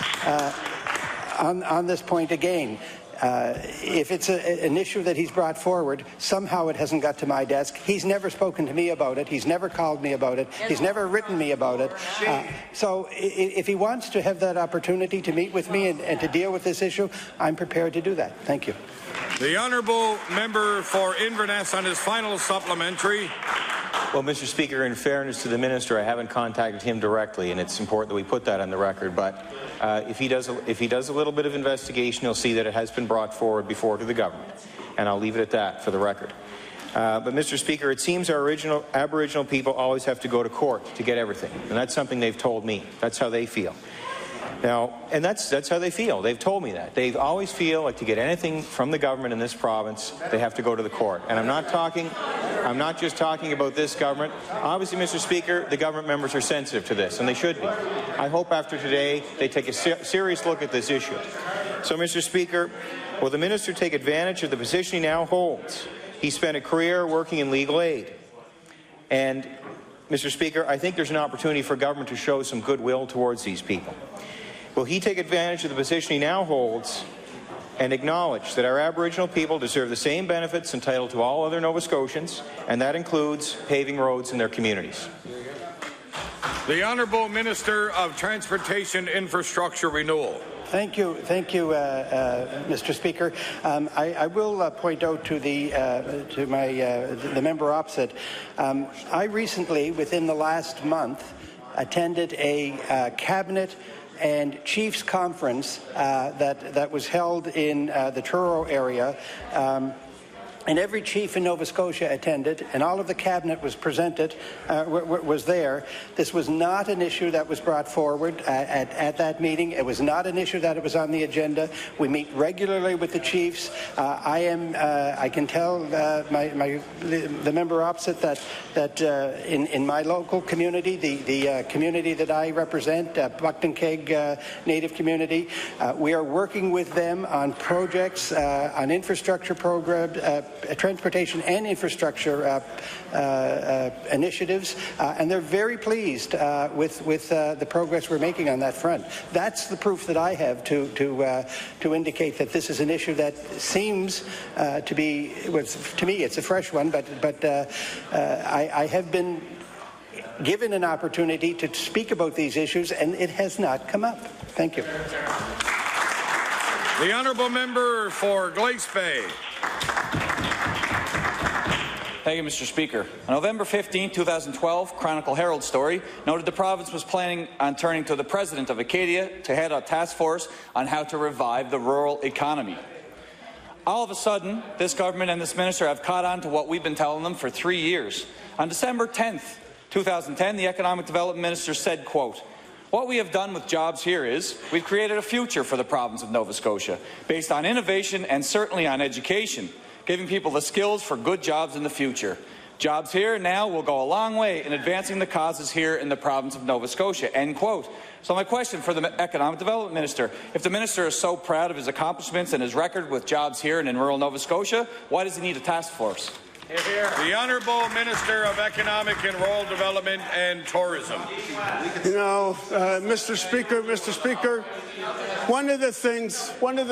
on this point again, if it's an issue that he's brought forward, somehow it hasn't got to my desk. He's never spoken to me about it. He's never called me about it. He's never written me about it. So if he wants to have that opportunity to meet with me and to deal with this issue, I'm prepared to do that. Thank you. The Honourable Member for Inverness on his final supplementary. Well, Mr. Speaker, in fairness to the minister, I haven't contacted him directly, and it's important that we put that on the record. But if he does a little bit of investigation, he'll see that it has been brought forward before to the government, and I'll leave it at that for the record. But, Mr. Speaker, it seems our Aboriginal people always have to go to court to get everything, and that's something they've told me. That's how they feel. Now, and that's how they feel. They've told me that. They always feel like to get anything from the government in this province, they have to go to the court. And I'm not just talking about this government. Obviously, Mr. Speaker, the government members are sensitive to this, and they should be. I hope after today they take a serious look at this issue. So, Mr. Speaker, will the minister take advantage of the position he now holds? He spent a career working in legal aid. And, Mr. Speaker, I think there's an opportunity for government to show some goodwill towards these people. Will he take advantage of the position he now holds and acknowledge that our Aboriginal people deserve the same benefits entitled to all other Nova Scotians, and that includes paving roads in their communities? The Honourable Minister of Transportation, Infrastructure, Renewal. Thank you, Mr. Speaker. I will point out to the member opposite. I recently, within the last month, attended a cabinet and Chiefs Conference that was held in the Truro area. And every chief in Nova Scotia attended, and all of the cabinet was was there. This was not an issue that was brought forward at that meeting. It was not an issue that was on the agenda. We meet regularly with the chiefs. I can tell the member opposite that in my local community, the community that I represent, Buckton Keg Native community, we are working with them on projects, on infrastructure programs, transportation and infrastructure initiatives, and they're very pleased with the progress we're making on that front. That's the proof that I have to indicate that this is an issue that seems to be, to me, it's a fresh one, but I have been given an opportunity to speak about these issues, and it has not come up. Thank you. The Honourable Member for Glace Bay. Thank you, Mr. Speaker. On November 15, 2012, Chronicle Herald story noted the province was planning on turning to the President of Acadia to head a task force on how to revive the rural economy. All of a sudden, this government and this minister have caught on to what we've been telling them for 3 years. On December 10, 2010, the Economic Development Minister said, quote, "What we have done with jobs here is we've created a future for the province of Nova Scotia based on innovation and certainly on education, giving people the skills for good jobs in the future. Jobs here now will go a long way in advancing the causes here in the province of Nova Scotia, end quote. So my question for the Economic Development Minister, if the Minister is so proud of his accomplishments and his record with jobs here and in rural Nova Scotia, why does he need a task force? The Honourable Minister of Economic and Rural Development and Tourism. You know, Mr. Speaker, one of the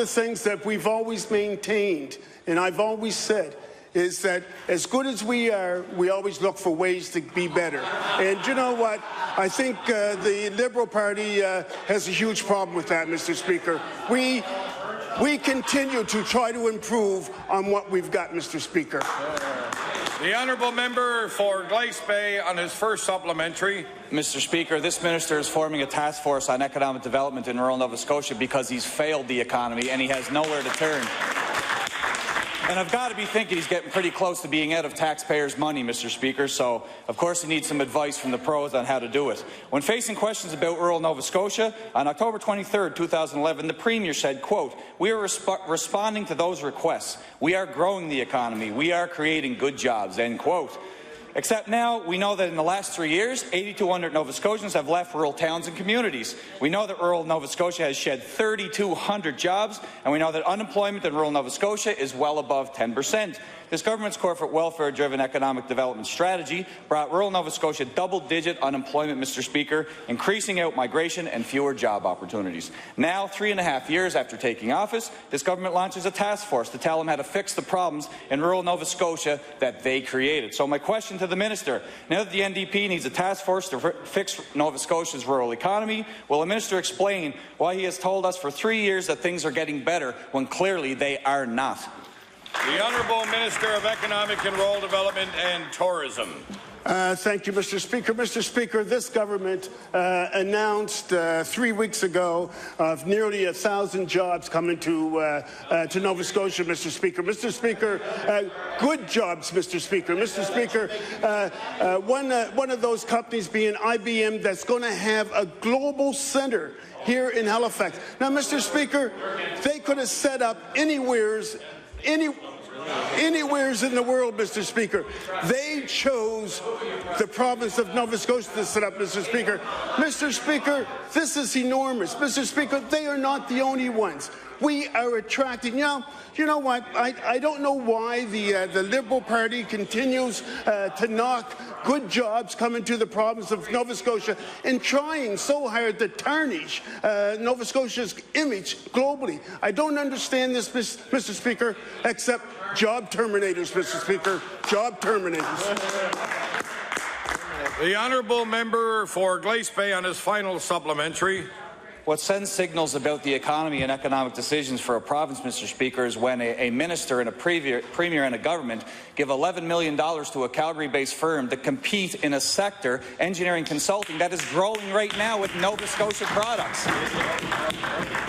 things that we've always maintained, and I've always said, is that as good as we are, we always look for ways to be better. And you know what? I think the Liberal Party has a huge problem with that, Mr. Speaker. We continue to try to improve on what we've got, Mr. Speaker. The Honourable Member for Glace Bay on his first supplementary. Mr. Speaker, this minister is forming a task force on economic development in rural Nova Scotia because he's failed the economy and he has nowhere to turn. And I've got to be thinking he's getting pretty close to being out of taxpayers' money, Mr. Speaker, so of course he needs some advice from the pros on how to do it. When facing questions about rural Nova Scotia, on October 23, 2011, the Premier said, quote, "We are responding to those requests. We are growing the economy. We are creating good jobs," end quote. Except now, we know that in the last 3 years, 8,200 Nova Scotians have left rural towns and communities. We know that rural Nova Scotia has shed 3,200 jobs, and we know that unemployment in rural Nova Scotia is well above 10%. This government's corporate welfare-driven economic development strategy brought rural Nova Scotia double-digit unemployment, Mr. Speaker, increasing out migration and fewer job opportunities. Now, 3.5 years after taking office, this government launches a task force to tell them how to fix the problems in rural Nova Scotia that they created. So my question to the Minister, now that the NDP needs a task force to fix Nova Scotia's rural economy, will the Minister explain why he has told us for 3 years that things are getting better when clearly they are not? The Honourable Minister of Economic and Rural Development and Tourism. Thank you, Mr. Speaker. Mr. Speaker, this government announced 3 weeks ago of nearly 1,000 jobs coming to Nova Scotia, Mr. Speaker. Mr. Speaker, good jobs, Mr. Speaker. Mr. Speaker, one of those companies being IBM that's going to have a global centre here in Halifax. Now, Mr. Speaker, they could have set up anywheres in the world, Mr. Speaker. They chose the province of Nova Scotia to set up, Mr. Speaker. Mr. Speaker, this is enormous. Mr. Speaker, they are not the only ones. We are attracting, you know what, I don't know why the Liberal Party continues to knock good jobs coming to the province of Nova Scotia and trying so hard to tarnish Nova Scotia's image globally. I don't understand this, Mr. Speaker, except job terminators, Mr. Speaker, job terminators. The Honourable Member for Glace Bay on his final supplementary. What sends signals about the economy and economic decisions for a province, Mr. Speaker, is when a minister and a premier and a government give $11 million to a Calgary-based firm to compete in a sector, engineering consulting, that is growing right now with Nova Scotia products.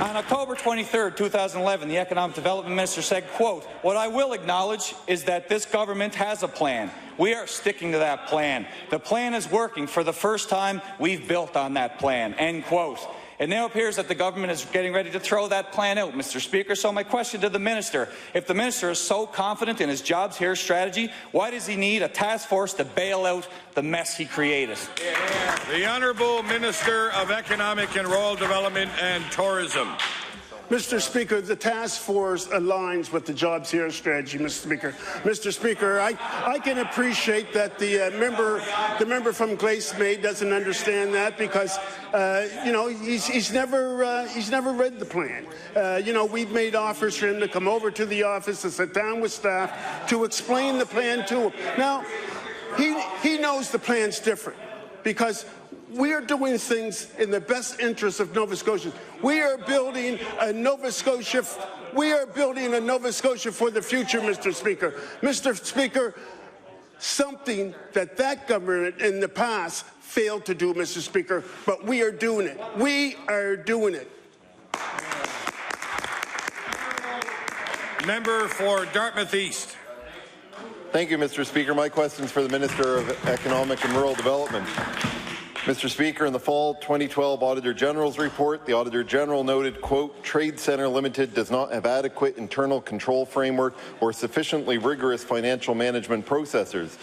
On October 23, 2011, the Economic Development Minister said, quote, "What I will acknowledge is that this government has a plan. We are sticking to that plan. The plan is working. For the first time, we've built on that plan," end quote. It now appears that the government is getting ready to throw that plan out, Mr. Speaker. So my question to the minister, if the minister is so confident in his jobs here strategy, why does he need a task force to bail out the mess he created? The Honourable Minister of Economic and Rural Development and Tourism. Mr. Speaker, the task force aligns with the Jobs Here strategy, Mr. Speaker. Mr. Speaker, I can appreciate that the member from Glace Bay doesn't understand that because, he's never read the plan. We've made offers for him to come over to the office to sit down with staff to explain the plan to him. Now, he knows the plan's different because we are doing things in the best interest of Nova Scotia. We are building a Nova Scotia for the future, Mr. Speaker. Mr. Speaker, something that government in the past failed to do, Mr. Speaker, but we are doing it. We are doing it. Member for Dartmouth East. Thank you, Mr. Speaker. My question is for the Minister of Economic and Rural Development. Mr. Speaker, in the fall 2012 Auditor General's report, the Auditor General noted, quote, Trade Centre Limited does not have adequate internal control framework or sufficiently rigorous financial management processes,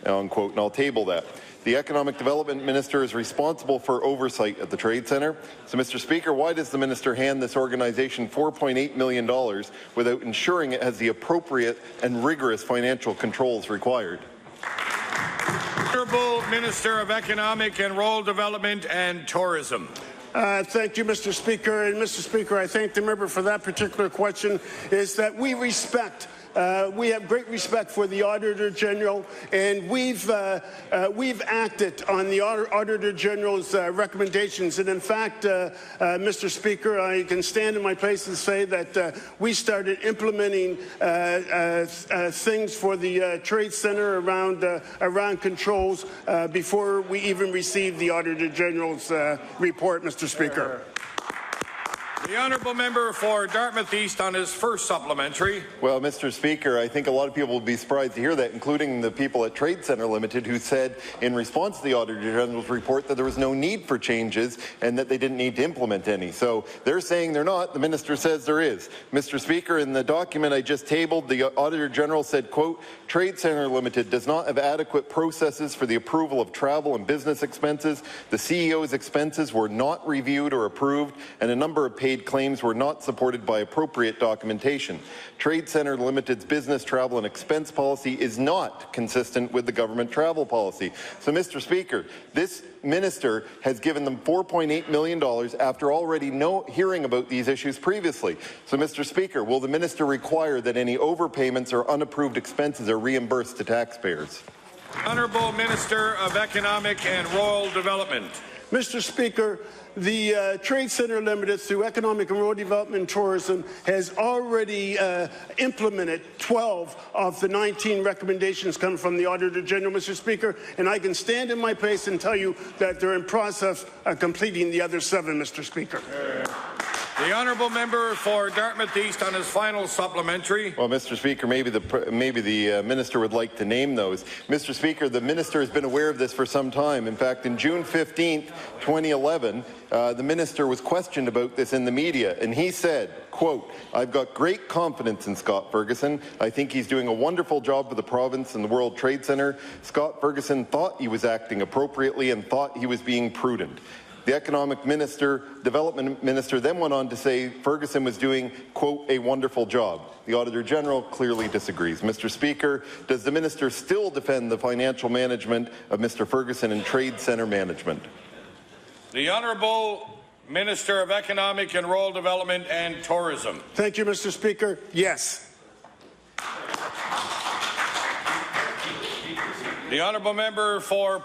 unquote, and I'll table that. The Economic Development Minister is responsible for oversight at the Trade Centre. So, Mr. Speaker, why does the Minister hand this organization $4.8 million without ensuring it has the appropriate and rigorous financial controls required? Honourable Minister of Economic and Rural Development and Tourism. Thank you, Mr. Speaker. And Mr. Speaker, I thank the member for that particular question. Is that we have great respect for the Auditor General, and we've acted on the Auditor General's recommendations. And in fact, Mr. Speaker, I can stand in my place and say that we started implementing things for the Trade Centre around controls before we even received the Auditor General's report, Mr. Speaker. The honourable member for Dartmouth East on his first supplementary. Well, Mr. Speaker, I think a lot of people will be surprised to hear that, including the people at Trade Centre Limited, who said in response to the Auditor General's report that there was no need for changes and that they didn't need to implement any. So they're saying they're not. The Minister says there is. Mr. Speaker, in the document I just tabled, the Auditor General said, quote, Trade Centre Limited does not have adequate processes for the approval of travel and business expenses. The CEO's expenses were not reviewed or approved, and a number of paid claims were not supported by appropriate documentation. Trade Centre Limited's business travel and expense policy is not consistent with the government travel policy. So, Mr. Speaker, this minister has given them $4.8 million after already hearing about these issues previously. So, Mr. Speaker, will the minister require that any overpayments or unapproved expenses are reimbursed to taxpayers? Honourable Minister of Economic and Rural Development. Mr. Speaker, the Trade Centre Limited, through Economic and Rural Development and Tourism, has already implemented 12 of the 19 recommendations coming from the Auditor General, Mr. Speaker, and I can stand in my place and tell you that they're in process of completing the other 7, Mr. Speaker. The honourable member for Dartmouth East on his final supplementary. Well, Mr. Speaker, maybe the minister would like to name those. Mr. Speaker, the minister has been aware of this for some time. In fact, in June 15th, 2011, the minister was questioned about this in the media, and he said, quote, I've got great confidence in Scott Ferguson. I think he's doing a wonderful job for the province and the World Trade Centre. Scott Ferguson thought he was acting appropriately and thought he was being prudent. The Development Minister then went on to say Ferguson was doing, quote, a wonderful job. The Auditor General clearly disagrees. Mr. Speaker, does the minister still defend the financial management of Mr. Ferguson and Trade Centre management? The Honourable Minister of Economic and Rural Development and Tourism. Thank you, Mr. Speaker. Yes. The Honourable Member for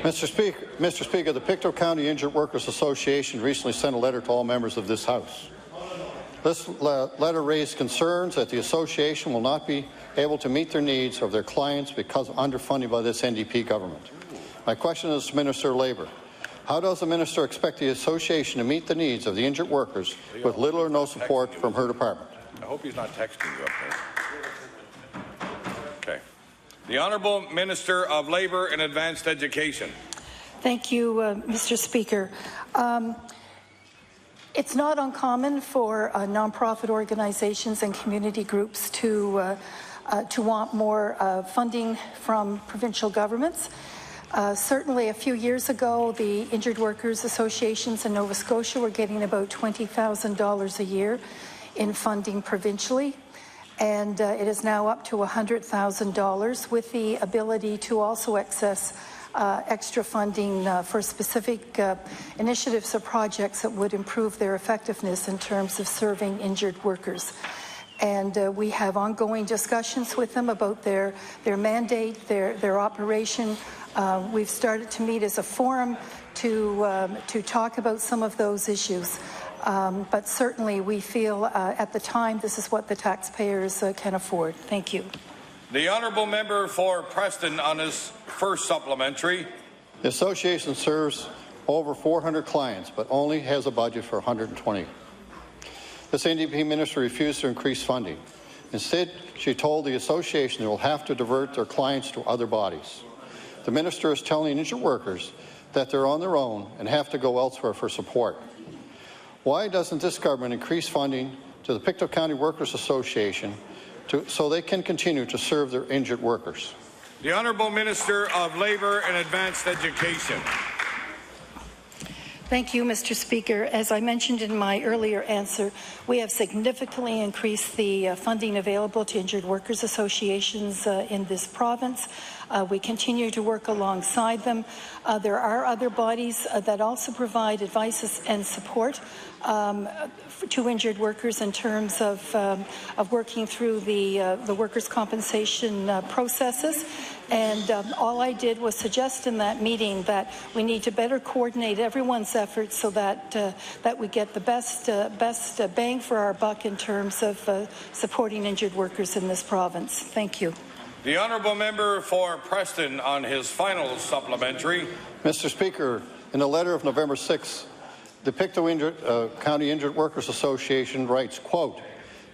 Mr. Speaker, the Pictou County Injured Workers Association recently sent a letter to all members of this House. This letter raised concerns that the association will not be able to meet their needs of their clients because of underfunding by this NDP government. My question is to Minister of Labour. How does the minister expect the association to meet the needs of the injured workers with little or no support from her department? I hope he's not texting you up there. Okay. The Honourable Minister of Labour and Advanced Education. Thank you, Mr. Speaker. It's not uncommon for nonprofit organizations and community groups to want more funding from provincial governments. Certainly a few years ago, the Injured Workers Associations in Nova Scotia were getting about $20,000 a year in funding provincially, and it is now up to $100,000 with the ability to also access extra funding for specific initiatives or projects that would improve their effectiveness in terms of serving injured workers. And we have ongoing discussions with them about their mandate, their operation. We've started to meet as a forum to talk about some of those issues. But certainly we feel at the time this is what the taxpayers can afford. Thank you. The Honourable Member for Preston on his first supplementary. The association serves over 400 clients, but only has a budget for 120. This NDP minister refused to increase funding. Instead, she told the association they will have to divert their clients to other bodies. The minister is telling injured workers that they're on their own and have to go elsewhere for support. Why doesn't this government increase funding to the Pictou County Workers Association so they can continue to serve their injured workers? The Honourable Minister of Labour and Advanced Education. Thank you, Mr. Speaker. As I mentioned in my earlier answer, we have significantly increased the funding available to injured workers associations in this province. We continue to work alongside them. There are other bodies that also provide advice and support to injured workers in terms of working through the workers' compensation processes. And all I did was suggest in that meeting that we need to better coordinate everyone's efforts so that that we get the best bang for our buck in terms of supporting injured workers in this province. Thank you. The Honourable Member for Preston on his final supplementary. Mr. Speaker, in a letter of November 6th, the Pictou County Injured Workers Association writes, quote,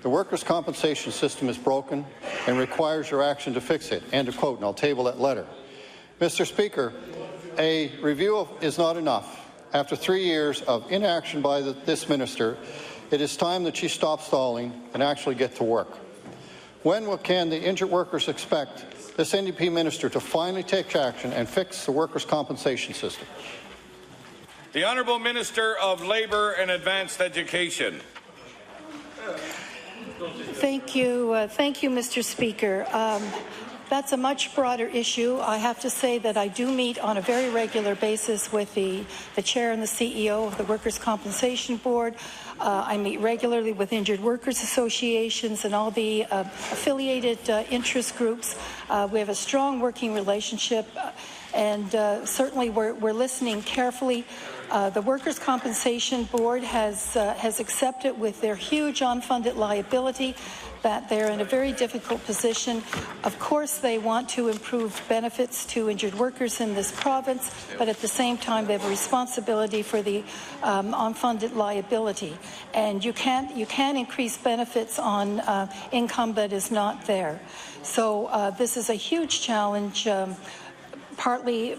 "The workers' compensation system is broken and requires your action to fix it," end of quote, and I'll table that letter. Mr. Speaker, a review is not enough. After 3 years of inaction by this minister, it is time that she stop stalling and actually get to work. When can the injured workers expect this NDP minister to finally take action and fix the workers' compensation system? The Honourable Minister of Labour and Advanced Education. Thank you, Mr. Speaker. That's a much broader issue. I have to say that I do meet on a very regular basis with the chair and the CEO of the Workers' Compensation Board. I meet regularly with injured workers associations and all the affiliated interest groups. We have a strong working relationship, and certainly we're listening carefully. The Workers' Compensation Board has accepted with their huge unfunded liability that they're in a very difficult position. Of course, they want to improve benefits to injured workers in this province, but at the same time, they have a responsibility for the unfunded liability. And you can't increase benefits on income that is not there. So this is a huge challenge.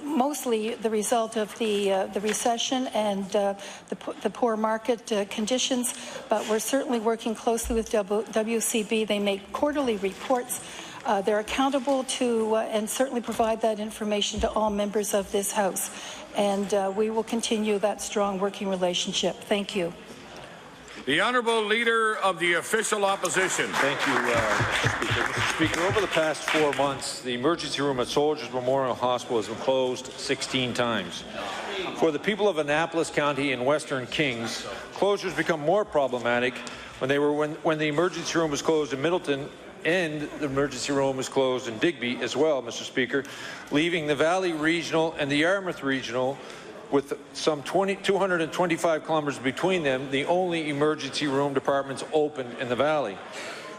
Mostly the result of the recession and the poor market conditions, but we're certainly working closely with WCB. They make quarterly reports. They're accountable to and certainly provide that information to all members of this House. And we will continue that strong working relationship. Thank you. The Honourable Leader of the Official Opposition. Thank you, Mr. Speaker. Mr. Speaker, over the past 4 months, the emergency room at Soldiers Memorial Hospital has been closed 16 times. For the people of Annapolis County and Western Kings, closures become more problematic when the emergency room was closed in Middleton and the emergency room was closed in Digby as well, Mr. Speaker, leaving the Valley Regional and the Yarmouth Regional with some 225 kilometers between them, the only emergency room departments open in the Valley.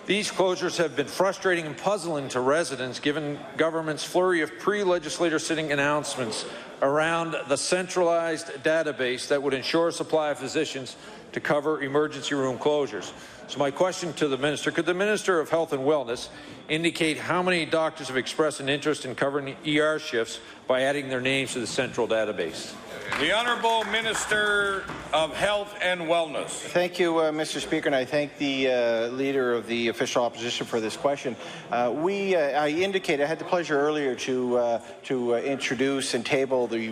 These closures have been frustrating and puzzling to residents, given government's flurry of pre-legislature sitting announcements around the centralized database that would ensure a supply of physicians to cover emergency room closures. So my question to the Minister, could the Minister of Health and Wellness indicate how many doctors have expressed an interest in covering ER shifts by adding their names to the central database? The Honourable Minister of Health and Wellness. Thank you, Mr. Speaker, and I thank the Leader of the Official Opposition for this question. I had the pleasure earlier to introduce and table the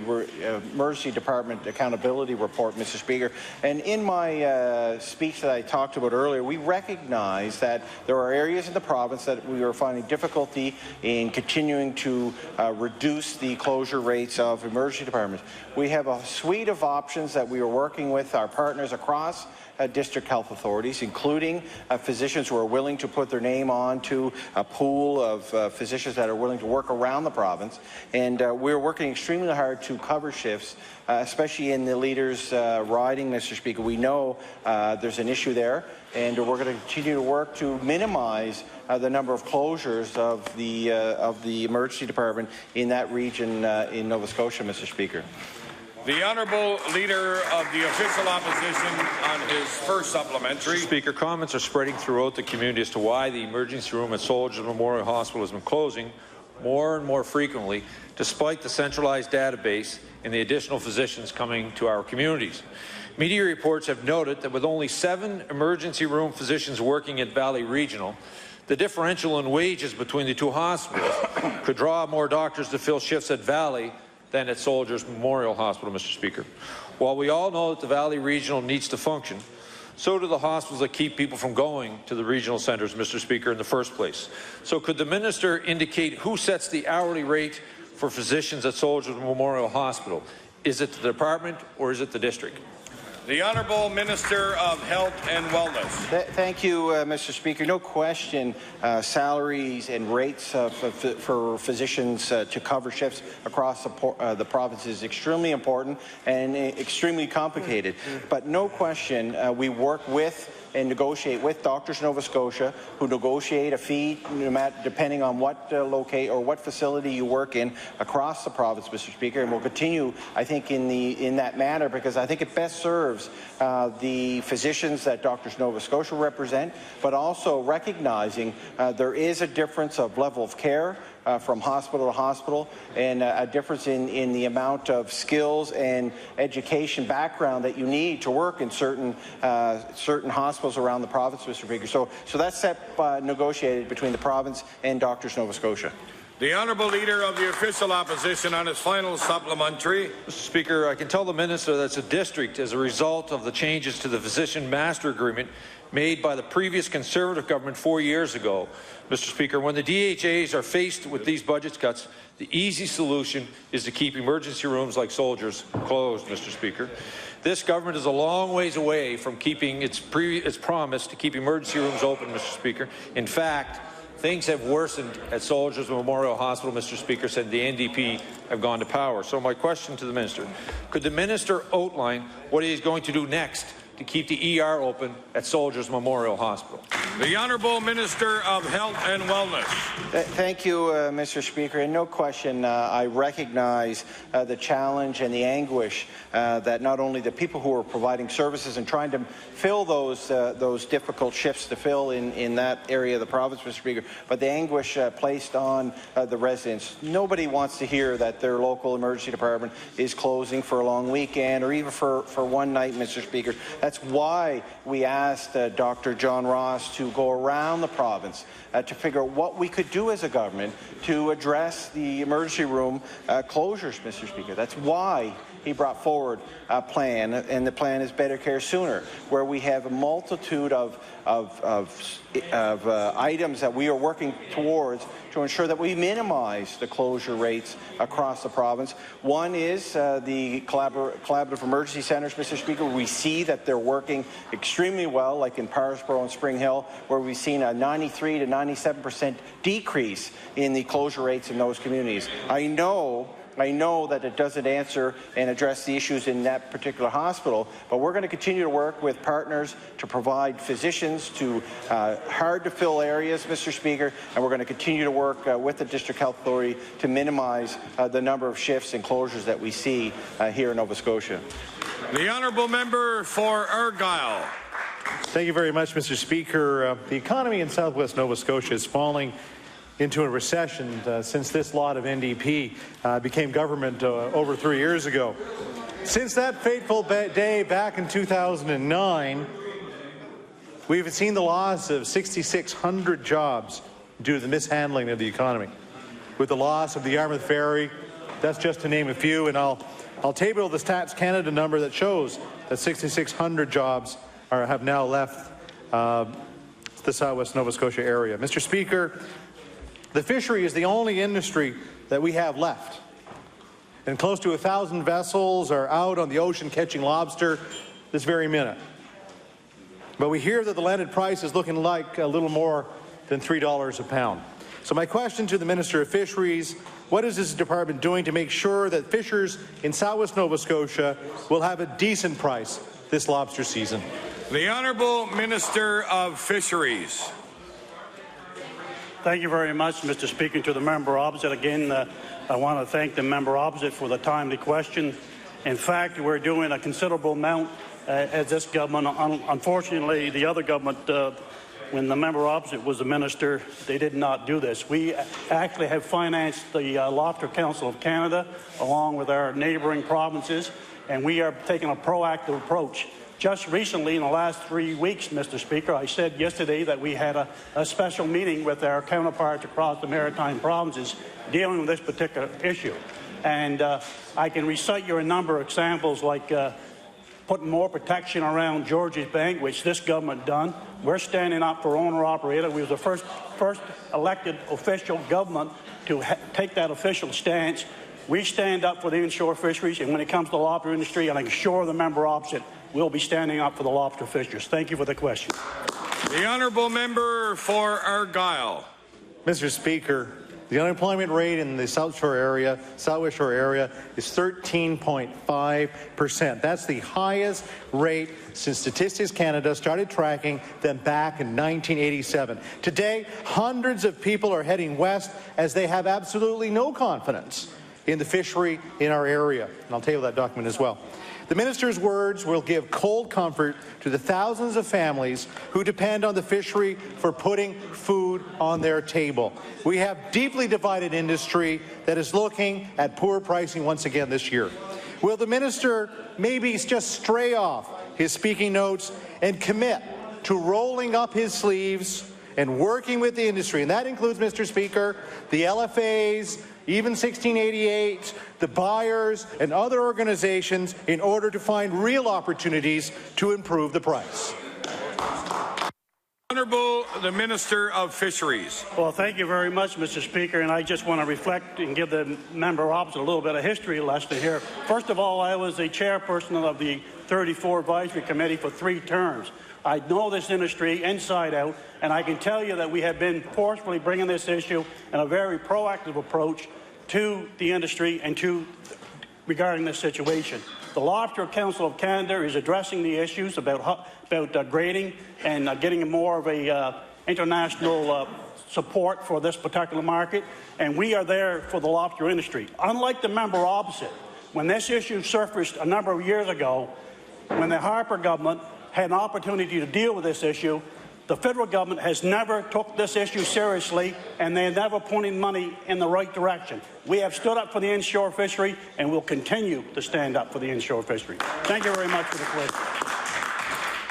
Emergency Department Accountability Report, Mr. Speaker. And in my speech that I talked about earlier, we recognize that there are areas in the province that we are finding difficulty in continuing to reduce the closure rates of emergency departments. We have a suite of options that we are working with our partners across district health authorities, including physicians who are willing to put their name on to a pool of physicians that are willing to work around the province. And we're working extremely hard to cover shifts, especially in the leaders' riding, Mr. Speaker. We know there's an issue there, and we're going to continue to work to minimize the number of closures of the emergency department in that region in Nova Scotia, Mr. Speaker. The Honourable Leader of the Official Opposition on his first supplementary. Mr. Speaker, comments are spreading throughout the community as to why the emergency room at Soldiers Memorial Hospital has been closing more and more frequently, despite the centralized database and the additional physicians coming to our communities. Media reports have noted that with only 7 emergency room physicians working at Valley Regional, the differential in wages between the two hospitals could draw more doctors to fill shifts at Valley than at Soldiers Memorial Hospital, Mr. Speaker. While we all know that the Valley Regional needs to function, so do the hospitals that keep people from going to the regional centres, Mr. Speaker, in the first place. So could the minister indicate who sets the hourly rate for physicians at Soldiers Memorial Hospital? Is it the department or is it the district? The Honourable Minister of Health and Wellness. Thank you, Mr. Speaker. No question, salaries and rates for physicians to cover shifts across the province is extremely important and extremely complicated. But no question, we work with and negotiate with Doctors Nova Scotia, who negotiate a fee depending on what locate or what facility you work in across the province, Mr. Speaker, and we'll continue, I think, in that manner, because I think it best serves the physicians that Doctors Nova Scotia represent, but also recognizing there is a difference of level of care from hospital to hospital, and a difference in the amount of skills and education background that you need to work in certain hospitals around the province, Mr. Speaker. So that's negotiated between the province and Doctors Nova Scotia. The Honourable Leader of the Official Opposition on his final supplementary. Mr. Speaker, I can tell the minister that's a district as a result of the changes to the Physician Master Agreement made by the previous Conservative government 4 years ago. Mr. Speaker, when the DHAs are faced with these budget cuts, the easy solution is to keep emergency rooms like Soldiers closed, Mr. Speaker. This government is a long ways away from keeping its promise to keep emergency rooms open, Mr. Speaker. In fact, things have worsened at Soldiers Memorial Hospital, Mr. Speaker, since the NDP have gone to power. So my question to the minister, could the minister outline what he is going to do next to keep the ER open at Soldiers Memorial Hospital? The Honourable Minister of Health and Wellness. Thank you, Mr. Speaker. And no question, I recognize the challenge and the anguish that not only the people who are providing services and trying to fill those difficult shifts to fill in that area of the province, Mr. Speaker, but the anguish placed on the residents. Nobody wants to hear that their local emergency department is closing for a long weekend or even for one night, Mr. Speaker. That's why we asked Dr. John Ross to go around the province to figure out what we could do as a government to address the emergency room closures, Mr. Speaker. That's why he brought forward a plan, and the plan is Better Care Sooner, where we have a multitude of items that we are working towards to ensure that we minimize the closure rates across the province. One is the collaborative emergency centres, Mr. Speaker. We see that they're working extremely well, like in Parisboro and Spring Hill, where we've seen a 93 to 97% decrease in the closure rates in those communities. I know that it doesn't answer and address the issues in that particular hospital, but we're going to continue to work with partners to provide physicians to hard-to-fill areas, Mr. Speaker, and we're going to continue to work with the District Health Authority to minimize the number of shifts and closures that we see here in Nova Scotia. The Honourable Member for Argyll. Thank you very much, Mr. Speaker. The economy in southwest Nova Scotia is falling into a recession since this lot of NDP became government over 3 years ago. Since that fateful day back in 2009, we've seen the loss of 6,600 jobs due to the mishandling of the economy. With the loss of the Yarmouth Ferry, that's just to name a few, and I'll table the Stats Canada number that shows that 6,600 jobs have now left the southwest Nova Scotia area. Mr. Speaker, the fishery is the only industry that we have left. And close to 1,000 vessels are out on the ocean catching lobster this very minute. But we hear that the landed price is looking like a little more than $3 a pound. So my question to the Minister of Fisheries, what is this department doing to make sure that fishers in southwest Nova Scotia will have a decent price this lobster season? The Honourable Minister of Fisheries. Thank you very much, Mr. Speaker. To the member opposite, again, I want to thank the member opposite for the timely question. In fact, we're doing a considerable amount as this government. Unfortunately, the other government, when the member opposite was the minister, they did not do this. We actually have financed the Lobster Council of Canada along with our neighbouring provinces, and we are taking a proactive approach. Just recently, in the last 3 weeks, Mr. Speaker, I said yesterday that we had a special meeting with our counterparts across the maritime provinces dealing with this particular issue. And I can recite you a number of examples like putting more protection around George's Bank, which this government done. We're standing up for owner-operator. We were the first elected official government to take that official stance. We stand up for the inshore fisheries, and when it comes to the lobster industry, and I'm sure the member opposite will be standing up for the lobster fishers. Thank you for the question. The honourable member for Argyle. Mr. Speaker, the unemployment rate in the Southwest Shore area is 13.5%. That's the highest rate since Statistics Canada started tracking them back in 1987. Today, hundreds of people are heading west as they have absolutely no confidence in the fishery in our area. And I'll table that document as well. The minister's words will give cold comfort to the thousands of families who depend on the fishery for putting food on their table. We have deeply divided industry that is looking at poor pricing once again this year. Will the minister maybe just stray off his speaking notes and commit to rolling up his sleeves and working with the industry? And that includes, Mr. Speaker, the LFAs, even 1688, the buyers and other organizations in order to find real opportunities to improve the price. Honourable the Minister of Fisheries. Well, thank you very much, Mr. Speaker, and I just want to reflect and give the member opposite a little bit of history lesson here. First of all, I was the chairperson of the 34 Advisory Committee for 3 terms. I know this industry inside out, and I can tell you that we have been forcefully bringing this issue in a very proactive approach to the industry and regarding this situation. The Lobster Council of Canada is addressing the issues about grading and getting more of a international support for this particular market, and we are there for the lobster industry. Unlike the member opposite, when this issue surfaced a number of years ago, when the Harper government had an opportunity to deal with this issue, the federal government has never took this issue seriously, and they have never pointed money in the right direction. We have stood up for the inshore fishery, and will continue to stand up for the inshore fishery. Thank you very much for the question.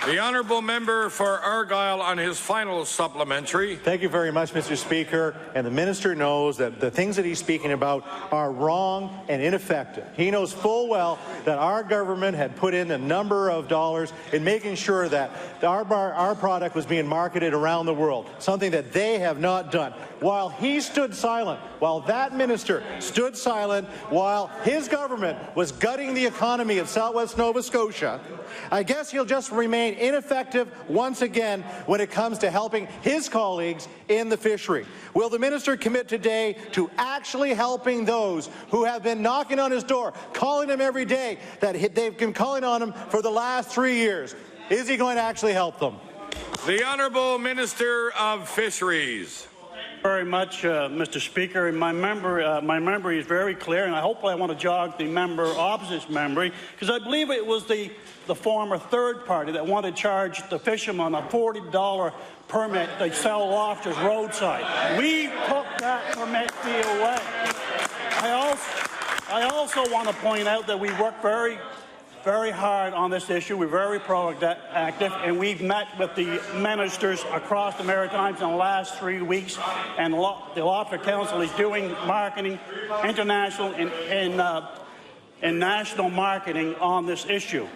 The honourable member for Argyle on his final supplementary. Thank you very much, Mr. Speaker. And the minister knows that the things that he's speaking about are wrong and ineffective. He knows full well that our government had put in a number of dollars in making sure that our product was being marketed around the world, something that they have not done. While he stood silent, while that minister stood silent, while his government was gutting the economy of Southwest Nova Scotia, I guess he'll just remain ineffective once again when it comes to helping his colleagues in the fishery. Will the minister commit today to actually helping those who have been knocking on his door, calling him every day, that they've been calling on him for the last 3 years? Is he going to actually help them? The Honourable Minister of Fisheries. Very much, Mr. Speaker. And my memory is very clear, and I want to jog the member opposite's memory, because I believe it was the former third party that wanted to charge the fishermen a $40 permit to sell lobsters roadside. We took that permit fee away. I also want to point out that we worked very hard on this issue. We're very proactive, and we've met with the ministers across the Maritimes in the last 3 weeks, and the Lobster Council is doing marketing, international and national marketing on this issue.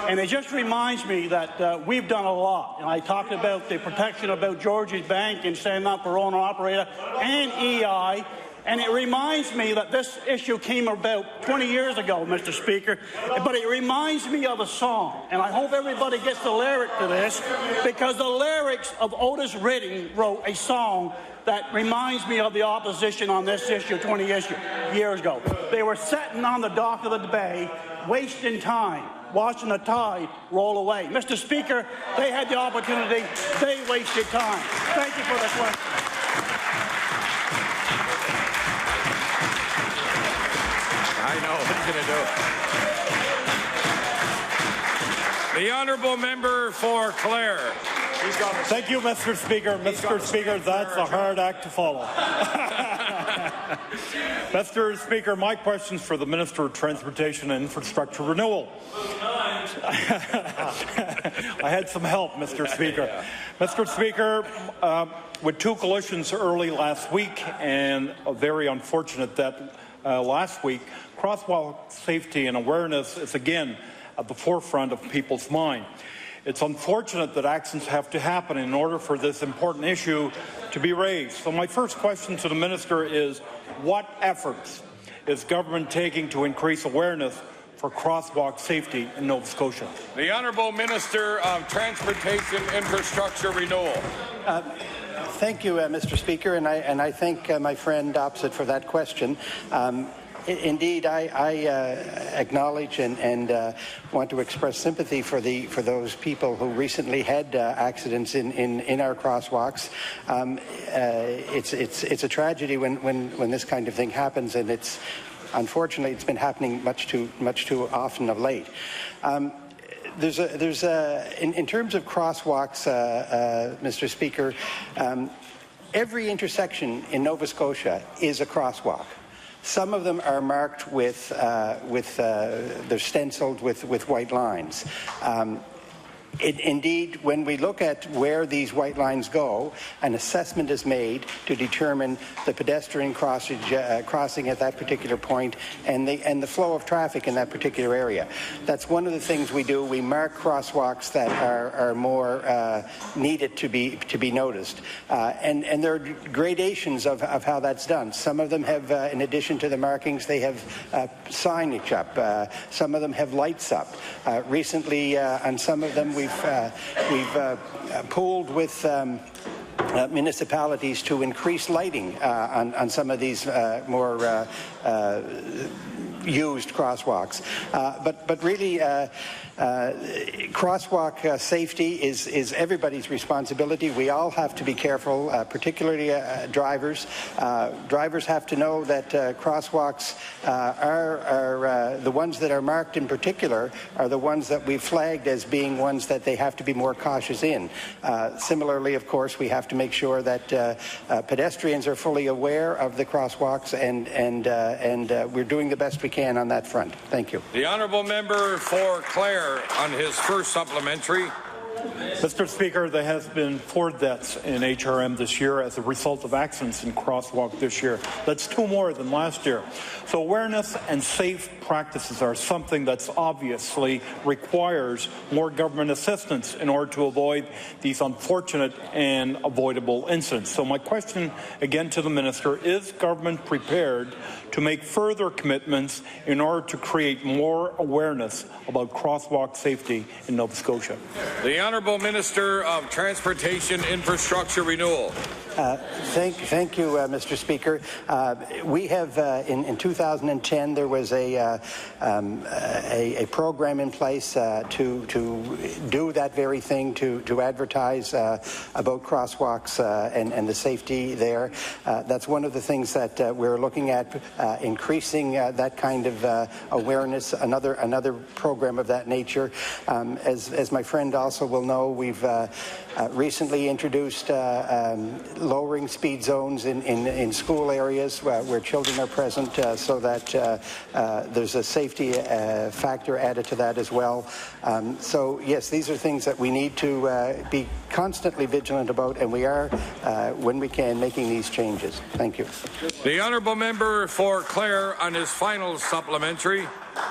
And it just reminds me that we've done a lot. And I talked about the protection about George's Bank and standing up for owner-operator and EI. And it reminds me that this issue came about 20 years ago, Mr. Speaker, but it reminds me of a song, and I hope everybody gets the lyric to this, because the lyrics of Otis Redding wrote a song that reminds me of the opposition on this issue 20 years ago. They were sitting on the dock of the bay, wasting time, watching the tide roll away. Mr. Speaker, they had the opportunity, they wasted time. Thank you for the question. I know what he's going to do. The honourable member for Clare. Thank you, Mr. Speaker. Mr. Speaker, that's a hard act to follow. Mr. Speaker, my question is for the Minister of Transportation and Infrastructure Renewal. I had some help, Mr. Speaker. Mr. Speaker, with two collisions early last week and very unfortunate that last week, crosswalk safety and awareness is again at the forefront of people's mind. It's unfortunate that actions have to happen in order for this important issue to be raised. So my first question to the Minister is, what efforts is government taking to increase awareness for crosswalk safety in Nova Scotia? The Honourable Minister of Transportation, Infrastructure, Renewal. Thank you, Mr. Speaker, and I thank my friend opposite for that question. Indeed, I acknowledge and want to express sympathy for those people who recently had accidents in our crosswalks. It's a tragedy when this kind of thing happens, and unfortunately it's been happening much too often of late. In terms of crosswalks, Mr. Speaker, every intersection in Nova Scotia is a crosswalk. Some of them are marked they're stenciled with white lines. Indeed, when we look at where these white lines go, an assessment is made to determine the pedestrian crossing at that particular point and the flow of traffic in that particular area. That's one of the things we do. We mark crosswalks that are more needed to be noticed, and there are gradations of how that's done. Some of them have, in addition to the markings, they have signage up. Some of them have lights up. Recently, on some of them, we've pooled with municipalities to increase lighting on some of these more used crosswalks. But really, crosswalk safety is everybody's responsibility. We all have to be careful, particularly drivers. Drivers have to know that crosswalks are the ones that are marked in particular are the ones that we've flagged as being ones that they have to be more cautious in. Similarly, of course, we have to make sure that pedestrians are fully aware of the crosswalks, and we're doing the best we can on that front. Thank you. The honourable member for Clare on his first supplementary. Mr. Speaker, there has been 4 deaths in HRM this year as a result of accidents in crosswalk this year. That's 2 more than last year. So awareness and safe practices are something that's obviously requires more government assistance in order to avoid these unfortunate and avoidable incidents. So my question again to the Minister, is government prepared to make further commitments in order to create more awareness about crosswalk safety in Nova Scotia? The Honourable Minister of Transportation, Infrastructure, Renewal. Thank you, Mr. Speaker. We have, in 2010, there was a program in place to do that very thing, to advertise about crosswalks and the safety there. That's one of the things that we're looking at, increasing that kind of awareness, another program of that nature. As my friend also will know, we've recently introduced lowering speed zones in school areas where children are present, so that there's a safety factor added to that as well. So yes, these are things that we need to be constantly vigilant about, and we are, when we can, making these changes. Thank you. The honourable member for Clare on his final supplementary.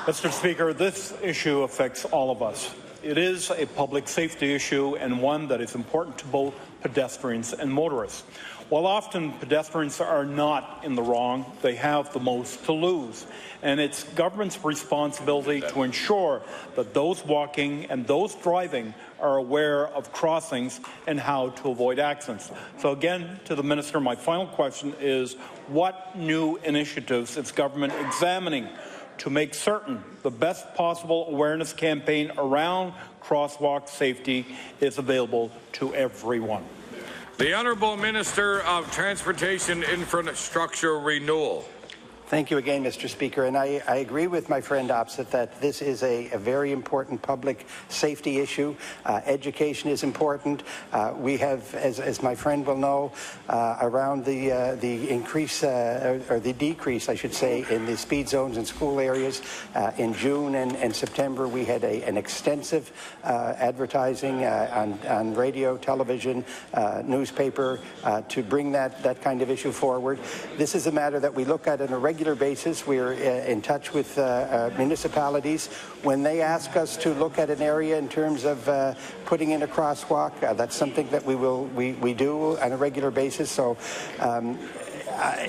Mr. Speaker, this issue affects all of us. It is a public safety issue and one that is important to both pedestrians and motorists. While often pedestrians are not in the wrong, they have the most to lose. And it's government's responsibility to ensure that those walking and those driving are aware of crossings and how to avoid accidents. So again, to the Minister, my final question is, what new initiatives is government examining to make certain the best possible awareness campaign around crosswalk safety is available to everyone? The Honourable Minister of Transportation, Infrastructure, Renewal. Thank you again, Mr. Speaker. And I agree with my friend opposite that this is a very important public safety issue. Education is important. We have, as my friend will know, around the increase or the decrease, I should say, in the speed zones in school areas. In June and September, we had an extensive advertising on radio, television, newspaper to bring that kind of issue forward. This is a matter that we look at on a regular basis. We're in touch with municipalities. When they ask us to look at an area in terms of putting in a crosswalk, that's something that we do on a regular basis. So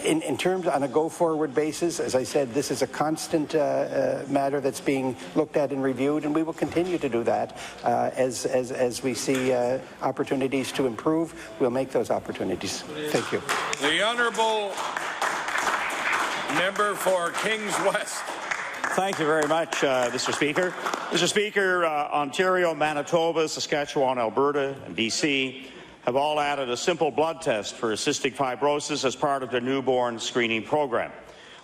in terms on a go-forward basis, as I said, this is a constant matter that's being looked at and reviewed, and we will continue to do that as we see opportunities to improve. We'll make those opportunities. Thank you. The Honourable Member for Kings West. Thank you very much, Mr. Speaker. Mr. Speaker, Ontario, Manitoba, Saskatchewan, Alberta, and BC have all added a simple blood test for cystic fibrosis as part of their newborn screening program.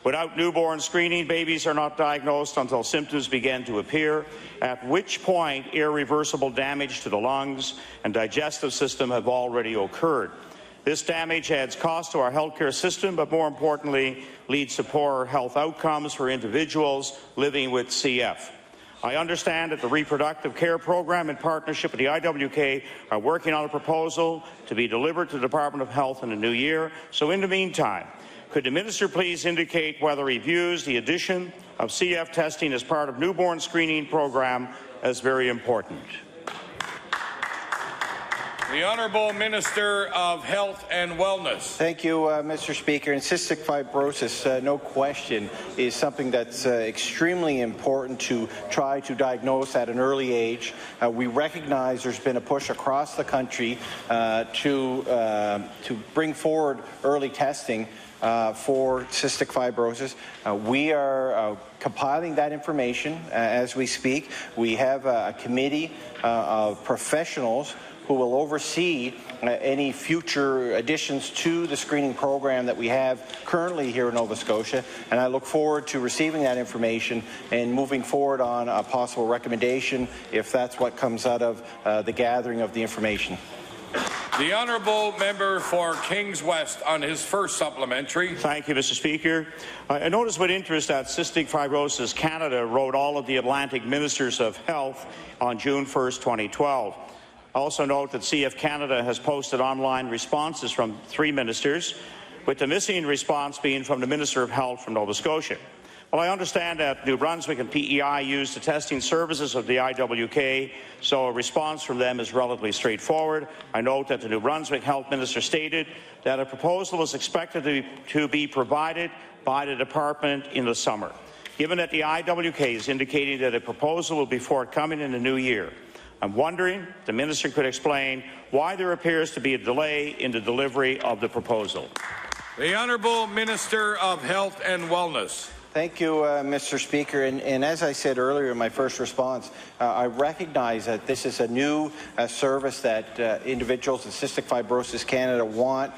Without newborn screening, babies are not diagnosed until symptoms begin to appear, at which point irreversible damage to the lungs and digestive system have already occurred. This damage adds cost to our healthcare system, but more importantly, leads to poorer health outcomes for individuals living with CF. I understand that the Reproductive Care Program, in partnership with the IWK, are working on a proposal to be delivered to the Department of Health in the new year. So in the meantime, could the Minister please indicate whether he views the addition of CF testing as part of newborn screening program as very important? The Honourable Minister of Health and Wellness. Thank you, Mr. Speaker. And cystic fibrosis, no question, is something that's extremely important to try to diagnose at an early age. We recognize there's been a push across the country to bring forward early testing for cystic fibrosis. We are compiling that information as we speak. We have a committee of professionals who will oversee any future additions to the screening program that we have currently here in Nova Scotia, and I look forward to receiving that information and moving forward on a possible recommendation if that's what comes out of the gathering of the information. The Honourable Member for Kings West on his first supplementary. Thank you, Mr. Speaker. I noticed with interest that Cystic Fibrosis Canada wrote all of the Atlantic Ministers of Health on June 1st, 2012. I also note that CF Canada has posted online responses from 3 ministers, with the missing response being from the Minister of Health from Nova Scotia. Well, I understand that New Brunswick and PEI use the testing services of the IWK, so a response from them is relatively straightforward. I note that the New Brunswick Health Minister stated that a proposal was expected to be provided by the department in the summer. Given that the IWK is indicating that a proposal will be forthcoming in the new year, I'm wondering if the Minister could explain why there appears to be a delay in the delivery of the proposal. The Honourable Minister of Health and Wellness. Thank you, Mr. Speaker. And as I said earlier in my first response, I recognize that this is a new service that individuals in Cystic Fibrosis Canada want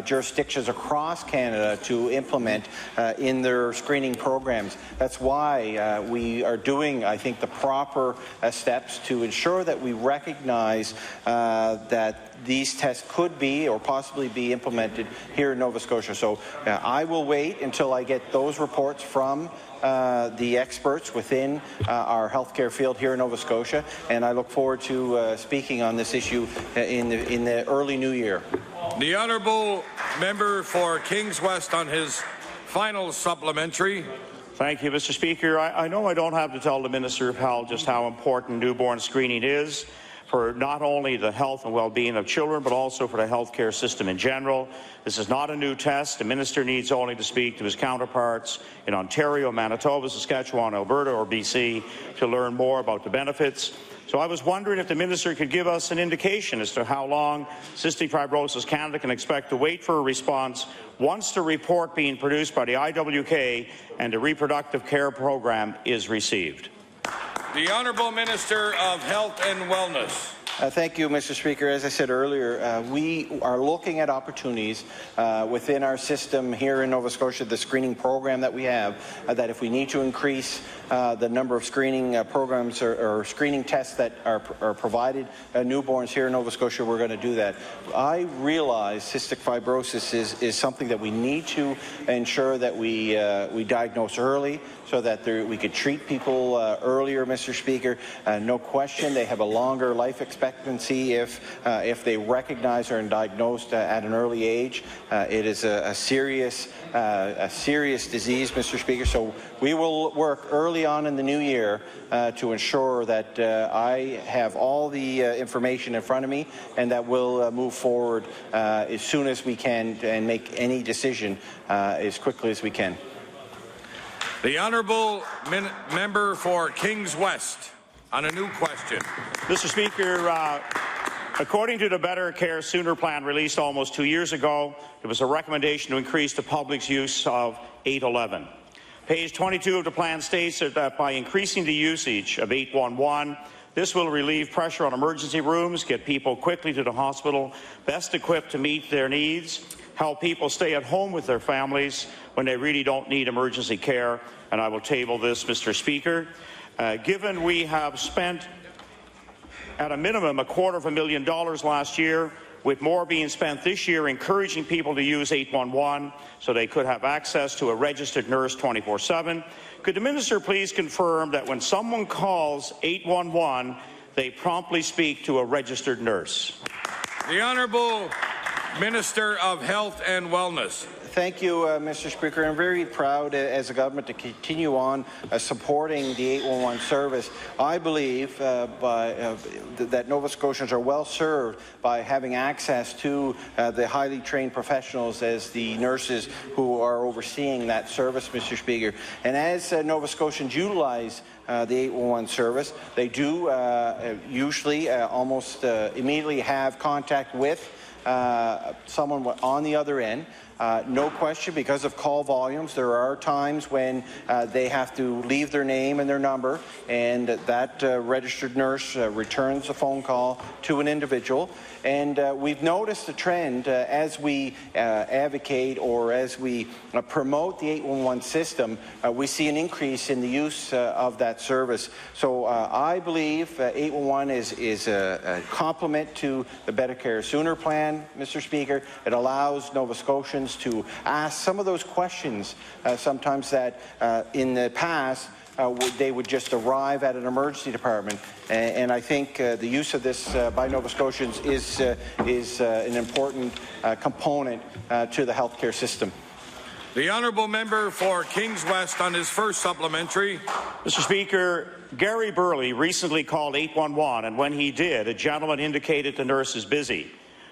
jurisdictions across Canada to implement in their screening programs. That's why we are doing, I think, the proper steps to ensure that we recognize that these tests could be or possibly be implemented here in Nova Scotia. So I will wait until I get those reports from the experts within our healthcare field here in Nova Scotia, and I look forward to speaking on this issue in the early new year. The Honourable Member for Kings West on his final supplementary. Thank you, Mr. Speaker. I know I don't have to tell the Minister of Health just how important newborn screening is for not only the health and well-being of children, but also for the healthcare system in general. This is not a new test. The minister needs only to speak to his counterparts in Ontario, Manitoba, Saskatchewan, Alberta, or BC to learn more about the benefits. So I was wondering if the minister could give us an indication as to how long Cystic Fibrosis Canada can expect to wait for a response once the report being produced by the IWK and the Reproductive Care Program is received. The Honourable Minister of Health and Wellness. Thank you, Mr. Speaker. As I said earlier, we are looking at opportunities within our system here in Nova Scotia, the screening program that we have, that if we need to increase the number of screening programs or screening tests that are provided newborns here in Nova Scotia, we're going to do that. I realize cystic fibrosis is something that we need to ensure that we diagnose early, so that we could treat people earlier, Mr. Speaker. No question, they have a longer life expectancy if they recognize or are diagnosed at an early age. It is a serious disease, Mr. Speaker. So we will work early on in the new year to ensure that I have all the information in front of me, and that we'll move forward as soon as we can and make any decision as quickly as we can. The Honourable Member for Kings West on a new question. Mr. Speaker, according to the Better Care Sooner plan released almost 2 years ago, there was a recommendation to increase the public's use of 811. Page 22 of the plan states that by increasing the usage of 811, this will relieve pressure on emergency rooms, get people quickly to the hospital, best equipped to meet their needs, help people stay at home with their families when they really don't need emergency care. And I will table this, Mr. Speaker. Given we have spent at a minimum $250,000 last year, with more being spent this year encouraging people to use 811 so they could have access to a registered nurse 24/7, could the Minister please confirm that when someone calls 811, they promptly speak to a registered nurse? The Honourable Minister of Health and Wellness. Thank you, Mr. Speaker. I'm very proud as a government to continue on supporting the 811 service. I believe that Nova Scotians are well served by having access to the highly trained professionals as the nurses who are overseeing that service, Mr. Speaker. And as Nova Scotians utilize the 811 service, they do usually almost immediately have contact with someone on the other end. No question, because of call volumes, there are times when they have to leave their name and their number, and that registered nurse returns a phone call to an individual. And we've noticed a trend as we advocate or as we promote the 811 system, we see an increase in the use of that service. So I believe 811 is a complement to the Better Care Sooner plan, Mr. Speaker. It allows Nova Scotians to ask some of those questions sometimes that in the past they would just arrive at an emergency department, and I think the use of this by Nova Scotians is an important component to the healthcare system. The Honourable Member for Kings West on his first supplementary. Mr. Speaker, Gary Burley recently called 811, and when he did, a gentleman indicated the nurse is busy.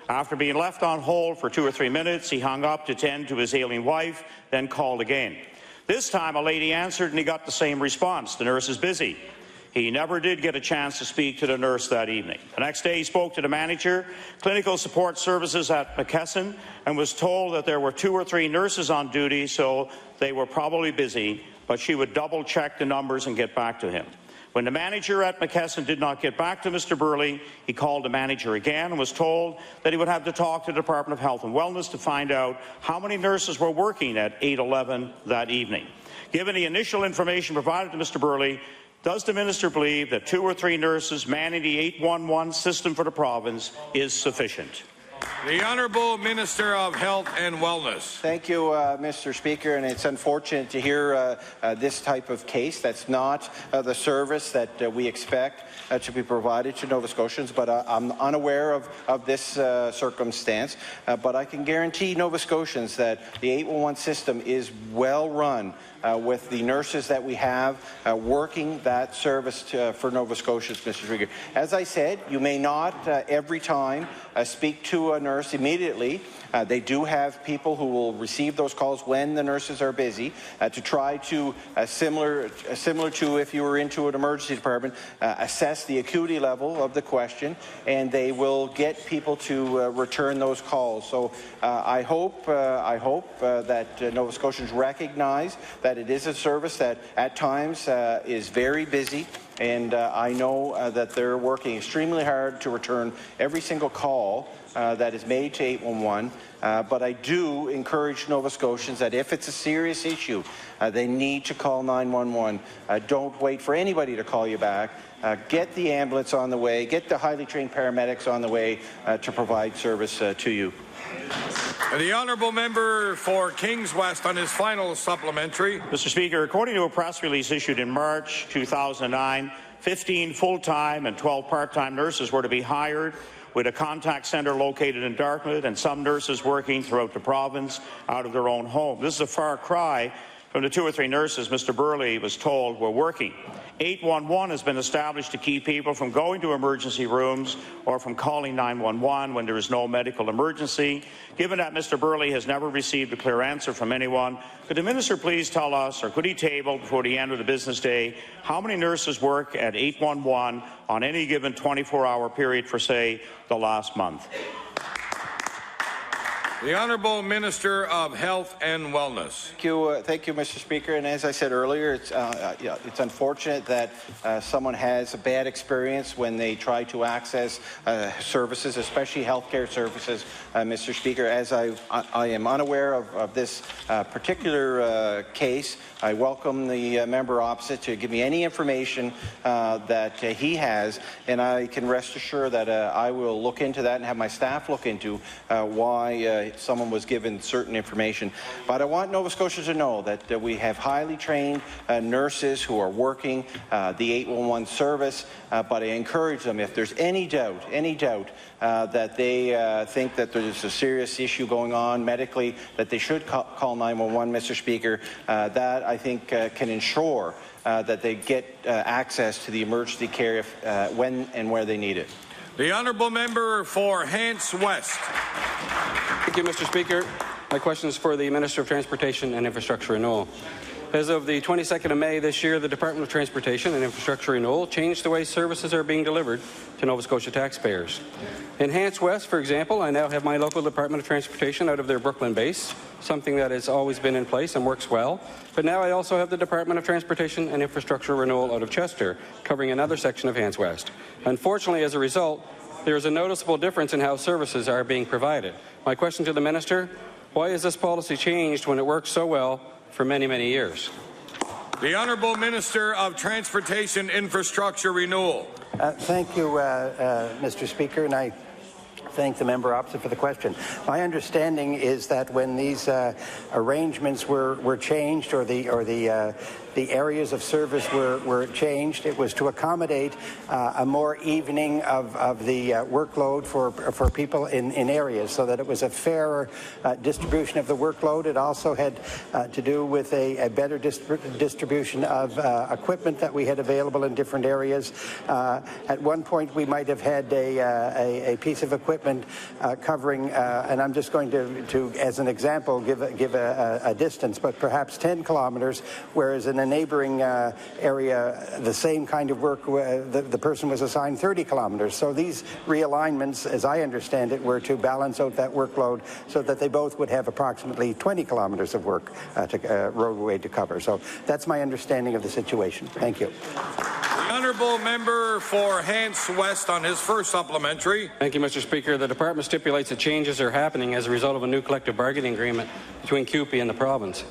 After being left on hold for 2 or 3 minutes, he hung up to tend to his ailing wife, then called again. This time, a lady answered and he got the same response: the nurse is busy. He never did get a chance to speak to the nurse that evening. The next day, he spoke to the manager, clinical support services at McKesson, and was told that there were 2 or 3 nurses on duty, so they were probably busy, but she would double-check the numbers and get back to him. When the manager at McKesson did not get back to Mr. Burley, he called the manager again and was told that he would have to talk to the Department of Health and Wellness to find out how many nurses were working at 811 that evening. Given the initial information provided to Mr. Burley, does the minister believe that 2 or 3 nurses manning the 811 system for the province is sufficient? The Honourable Minister of Health and Wellness. Thank you, Mr. Speaker, and it's unfortunate to hear this type of case. That's not the service that we expect to be provided to Nova Scotians, but I'm unaware of this circumstance. But I can guarantee Nova Scotians that the 811 system is well run with the nurses that we have working that service for Nova Scotians, Mr. Speaker. As I said, you may not every time speak to a nurse immediately. They do have people who will receive those calls when the nurses are busy to try to, similar to if you were into an emergency department, assess the acuity level of the question, and they will get people to return those calls. So I hope that Nova Scotians recognize that it is a service that at times is very busy, and I know that they're working extremely hard to return every single call that is made to 811, but I do encourage Nova Scotians that if it's a serious issue, they need to call 911. Don't wait for anybody to call you back. Get the ambulance on the way, get the highly trained paramedics on the way to provide service to you. The honourable member for Kings West on his final supplementary. Mr. Speaker, according to a press release issued in March 2009, 15 full-time and 12 part-time nurses were to be hired, with a contact centre located in Dartmouth and some nurses working throughout the province out of their own home. This is a far cry from the 2 or 3 nurses Mr. Burley was told were working. 811 has been established to keep people from going to emergency rooms or from calling 911 when there is no medical emergency. Given that Mr. Burley has never received a clear answer from anyone, could the minister please tell us, or could he table before the end of the business day, how many nurses work at 811 on any given 24-hour period for, say, the last month? The Honourable Minister of Health and Wellness. Thank you, Mr. Speaker. And as I said earlier, it's unfortunate that someone has a bad experience when they try to access services, especially healthcare services, Mr. Speaker. As I am unaware of this particular case, I welcome the member opposite to give me any information that he has, and I can rest assured that I will look into that and have my staff look into why someone was given certain information. But I want Nova Scotians to know that we have highly trained nurses who are working the 811 service, but I encourage them, if there's any doubt that they think that there's a serious issue going on medically, that they should call 911, Mr. Speaker. That, I think, can ensure that they get access to the emergency care when and where they need it. The honourable member for Hants West. Thank you, Mr. Speaker. My question is for the Minister of Transportation and Infrastructure Renewal. As of the 22nd of May this year, the Department of Transportation and Infrastructure Renewal changed the way services are being delivered to Nova Scotia taxpayers. In Hants West, for example, I now have my local Department of Transportation out of their Brooklyn base, something that has always been in place and works well. But now I also have the Department of Transportation and Infrastructure Renewal out of Chester, covering another section of Hants West. Unfortunately, as a result, there is a noticeable difference in how services are being provided. My question to the Minister, why is this policy changed when it worked so well for many, many years? The Honourable Minister of Transportation Infrastructure Renewal. Thank you, Mr. Speaker, and I thank the member opposite for the question. My understanding is that when these arrangements were changed, or the areas of service were changed, it was to accommodate a more evening of the workload for people in areas, so that it was a fairer distribution of the workload. It also had to do with a better distribution of equipment that we had available in different areas. At one point, we might have had a piece of equipment covering, and I'm just going to as an example, give a distance, but perhaps 10 kilometers, whereas in a neighboring area, the same kind of work, the person was assigned 30 kilometers. So these realignments, as I understand it, were to balance out that workload so that they both would have approximately 20 kilometers of work roadway to cover. So that's my understanding of the situation. Thank you. The Honourable Member for Hants West on his first supplementary. Thank you, Mr. Speaker. The Department stipulates that changes are happening as a result of a new collective bargaining agreement between CUPE and the province.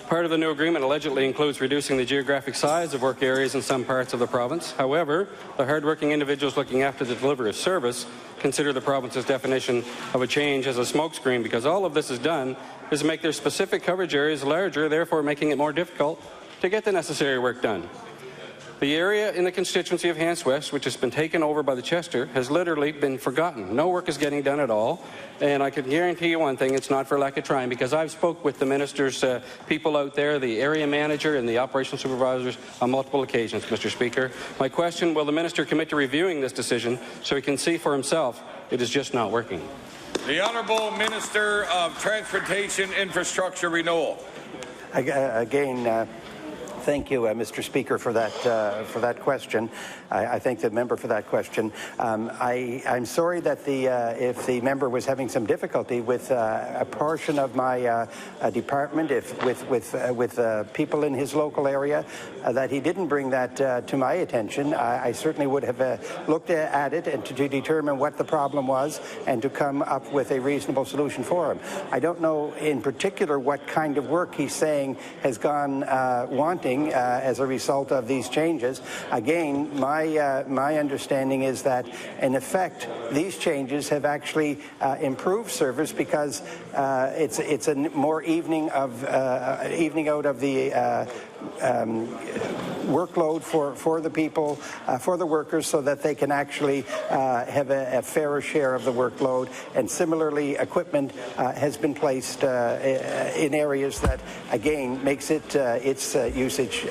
Part of the new agreement allegedly includes reducing the geographic size of work areas in some parts of the province. However, the hard-working individuals looking after the delivery of service consider the province's definition of a change as a smokescreen, because all of this is done is to make their specific coverage areas larger, therefore making it more difficult to get the necessary work done. The area in the constituency of Hants West, which has been taken over by the Chester, has literally been forgotten. No work is getting done at all, and I can guarantee you one thing, it's not for lack of trying, because I've spoke with the minister's people out there, the area manager and the operational supervisors on multiple occasions, Mr. Speaker. My question, will the minister commit to reviewing this decision so he can see for himself it is just not working? The Honourable Minister of Transportation Infrastructure Renewal. Again, Thank you, Mr. Speaker, for that question. I thank the member for that question. I'm sorry that if the member was having some difficulty with a portion of my department, with people in his local area, that he didn't bring that to my attention. I certainly would have looked at it and to determine what the problem was and to come up with a reasonable solution for him. I don't know in particular what kind of work he's saying has gone wanting as a result of these changes. Again, my understanding is that, in effect, these changes have actually improved service because it's a more evening out of the workload for the people, for the workers, so that they can actually have a fairer share of the workload. And similarly, equipment has been placed in areas that, again, makes its usage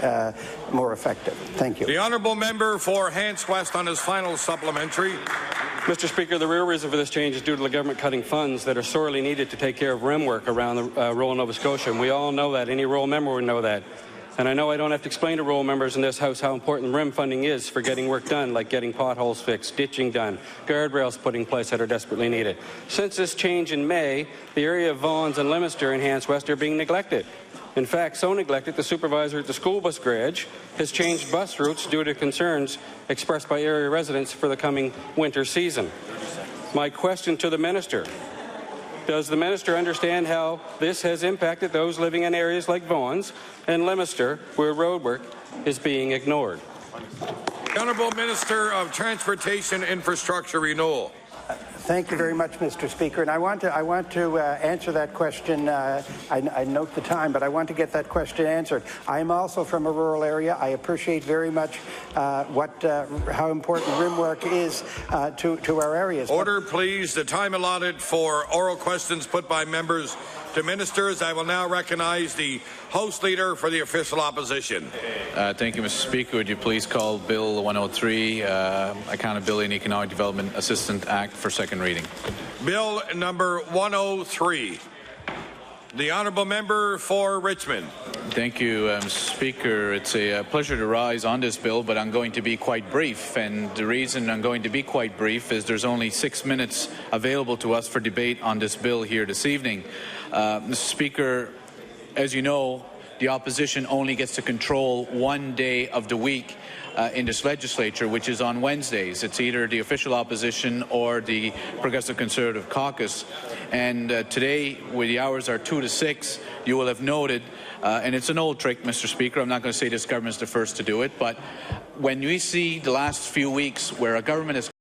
more effective. Thank you. The honourable member for Hants West on his final supplementary. Mr. Speaker, the real reason for this change is due to the government cutting funds that are sorely needed to take care of rim work around the rural Nova Scotia. And we all know that. Any rural member would know that. And I know I don't have to explain to rural members in this House how important rim funding is for getting work done, like getting potholes fixed, ditching done, guardrails put in place that are desperately needed. Since this change in May, the area of Vaughan's and Leominster and Hants West are being neglected. In fact, so neglected, the supervisor at the school bus garage has changed bus routes due to concerns expressed by area residents for the coming winter season. My question to the minister: does the minister understand how this has impacted those living in areas like Vaughan's and Leominster, where roadwork is being ignored? The Honourable Minister of Transportation, Infrastructure, Renewal. Thank you very much, Mr. Speaker. And I want to answer that question. I note the time, but I want to get that question answered. I am also from a rural area. I appreciate very much how important rim work is to our areas. Order, please. The time allotted for oral questions put by members to ministers. I will now recognize the House Leader for the official opposition. Thank you, Mr. Speaker. Would you please call Bill 103, Accountability and Economic Development Assistance Act, for second reading. Bill number 103. The honourable member for Richmond. Thank you, Mr. Speaker. It's a pleasure to rise on this bill, but I'm going to be quite brief. And the reason I'm going to be quite brief is there's only 6 minutes available to us for debate on this bill here this evening. Mr. Speaker, as you know, the opposition only gets to control one day of the week in this legislature, which is on Wednesdays. It's either the official opposition or the Progressive Conservative Caucus. And today, where the hours are 2 to 6, you will have noted, and it's an old trick, Mr. Speaker, I'm not going to say this government is the first to do it, but when we see the last few weeks where a government has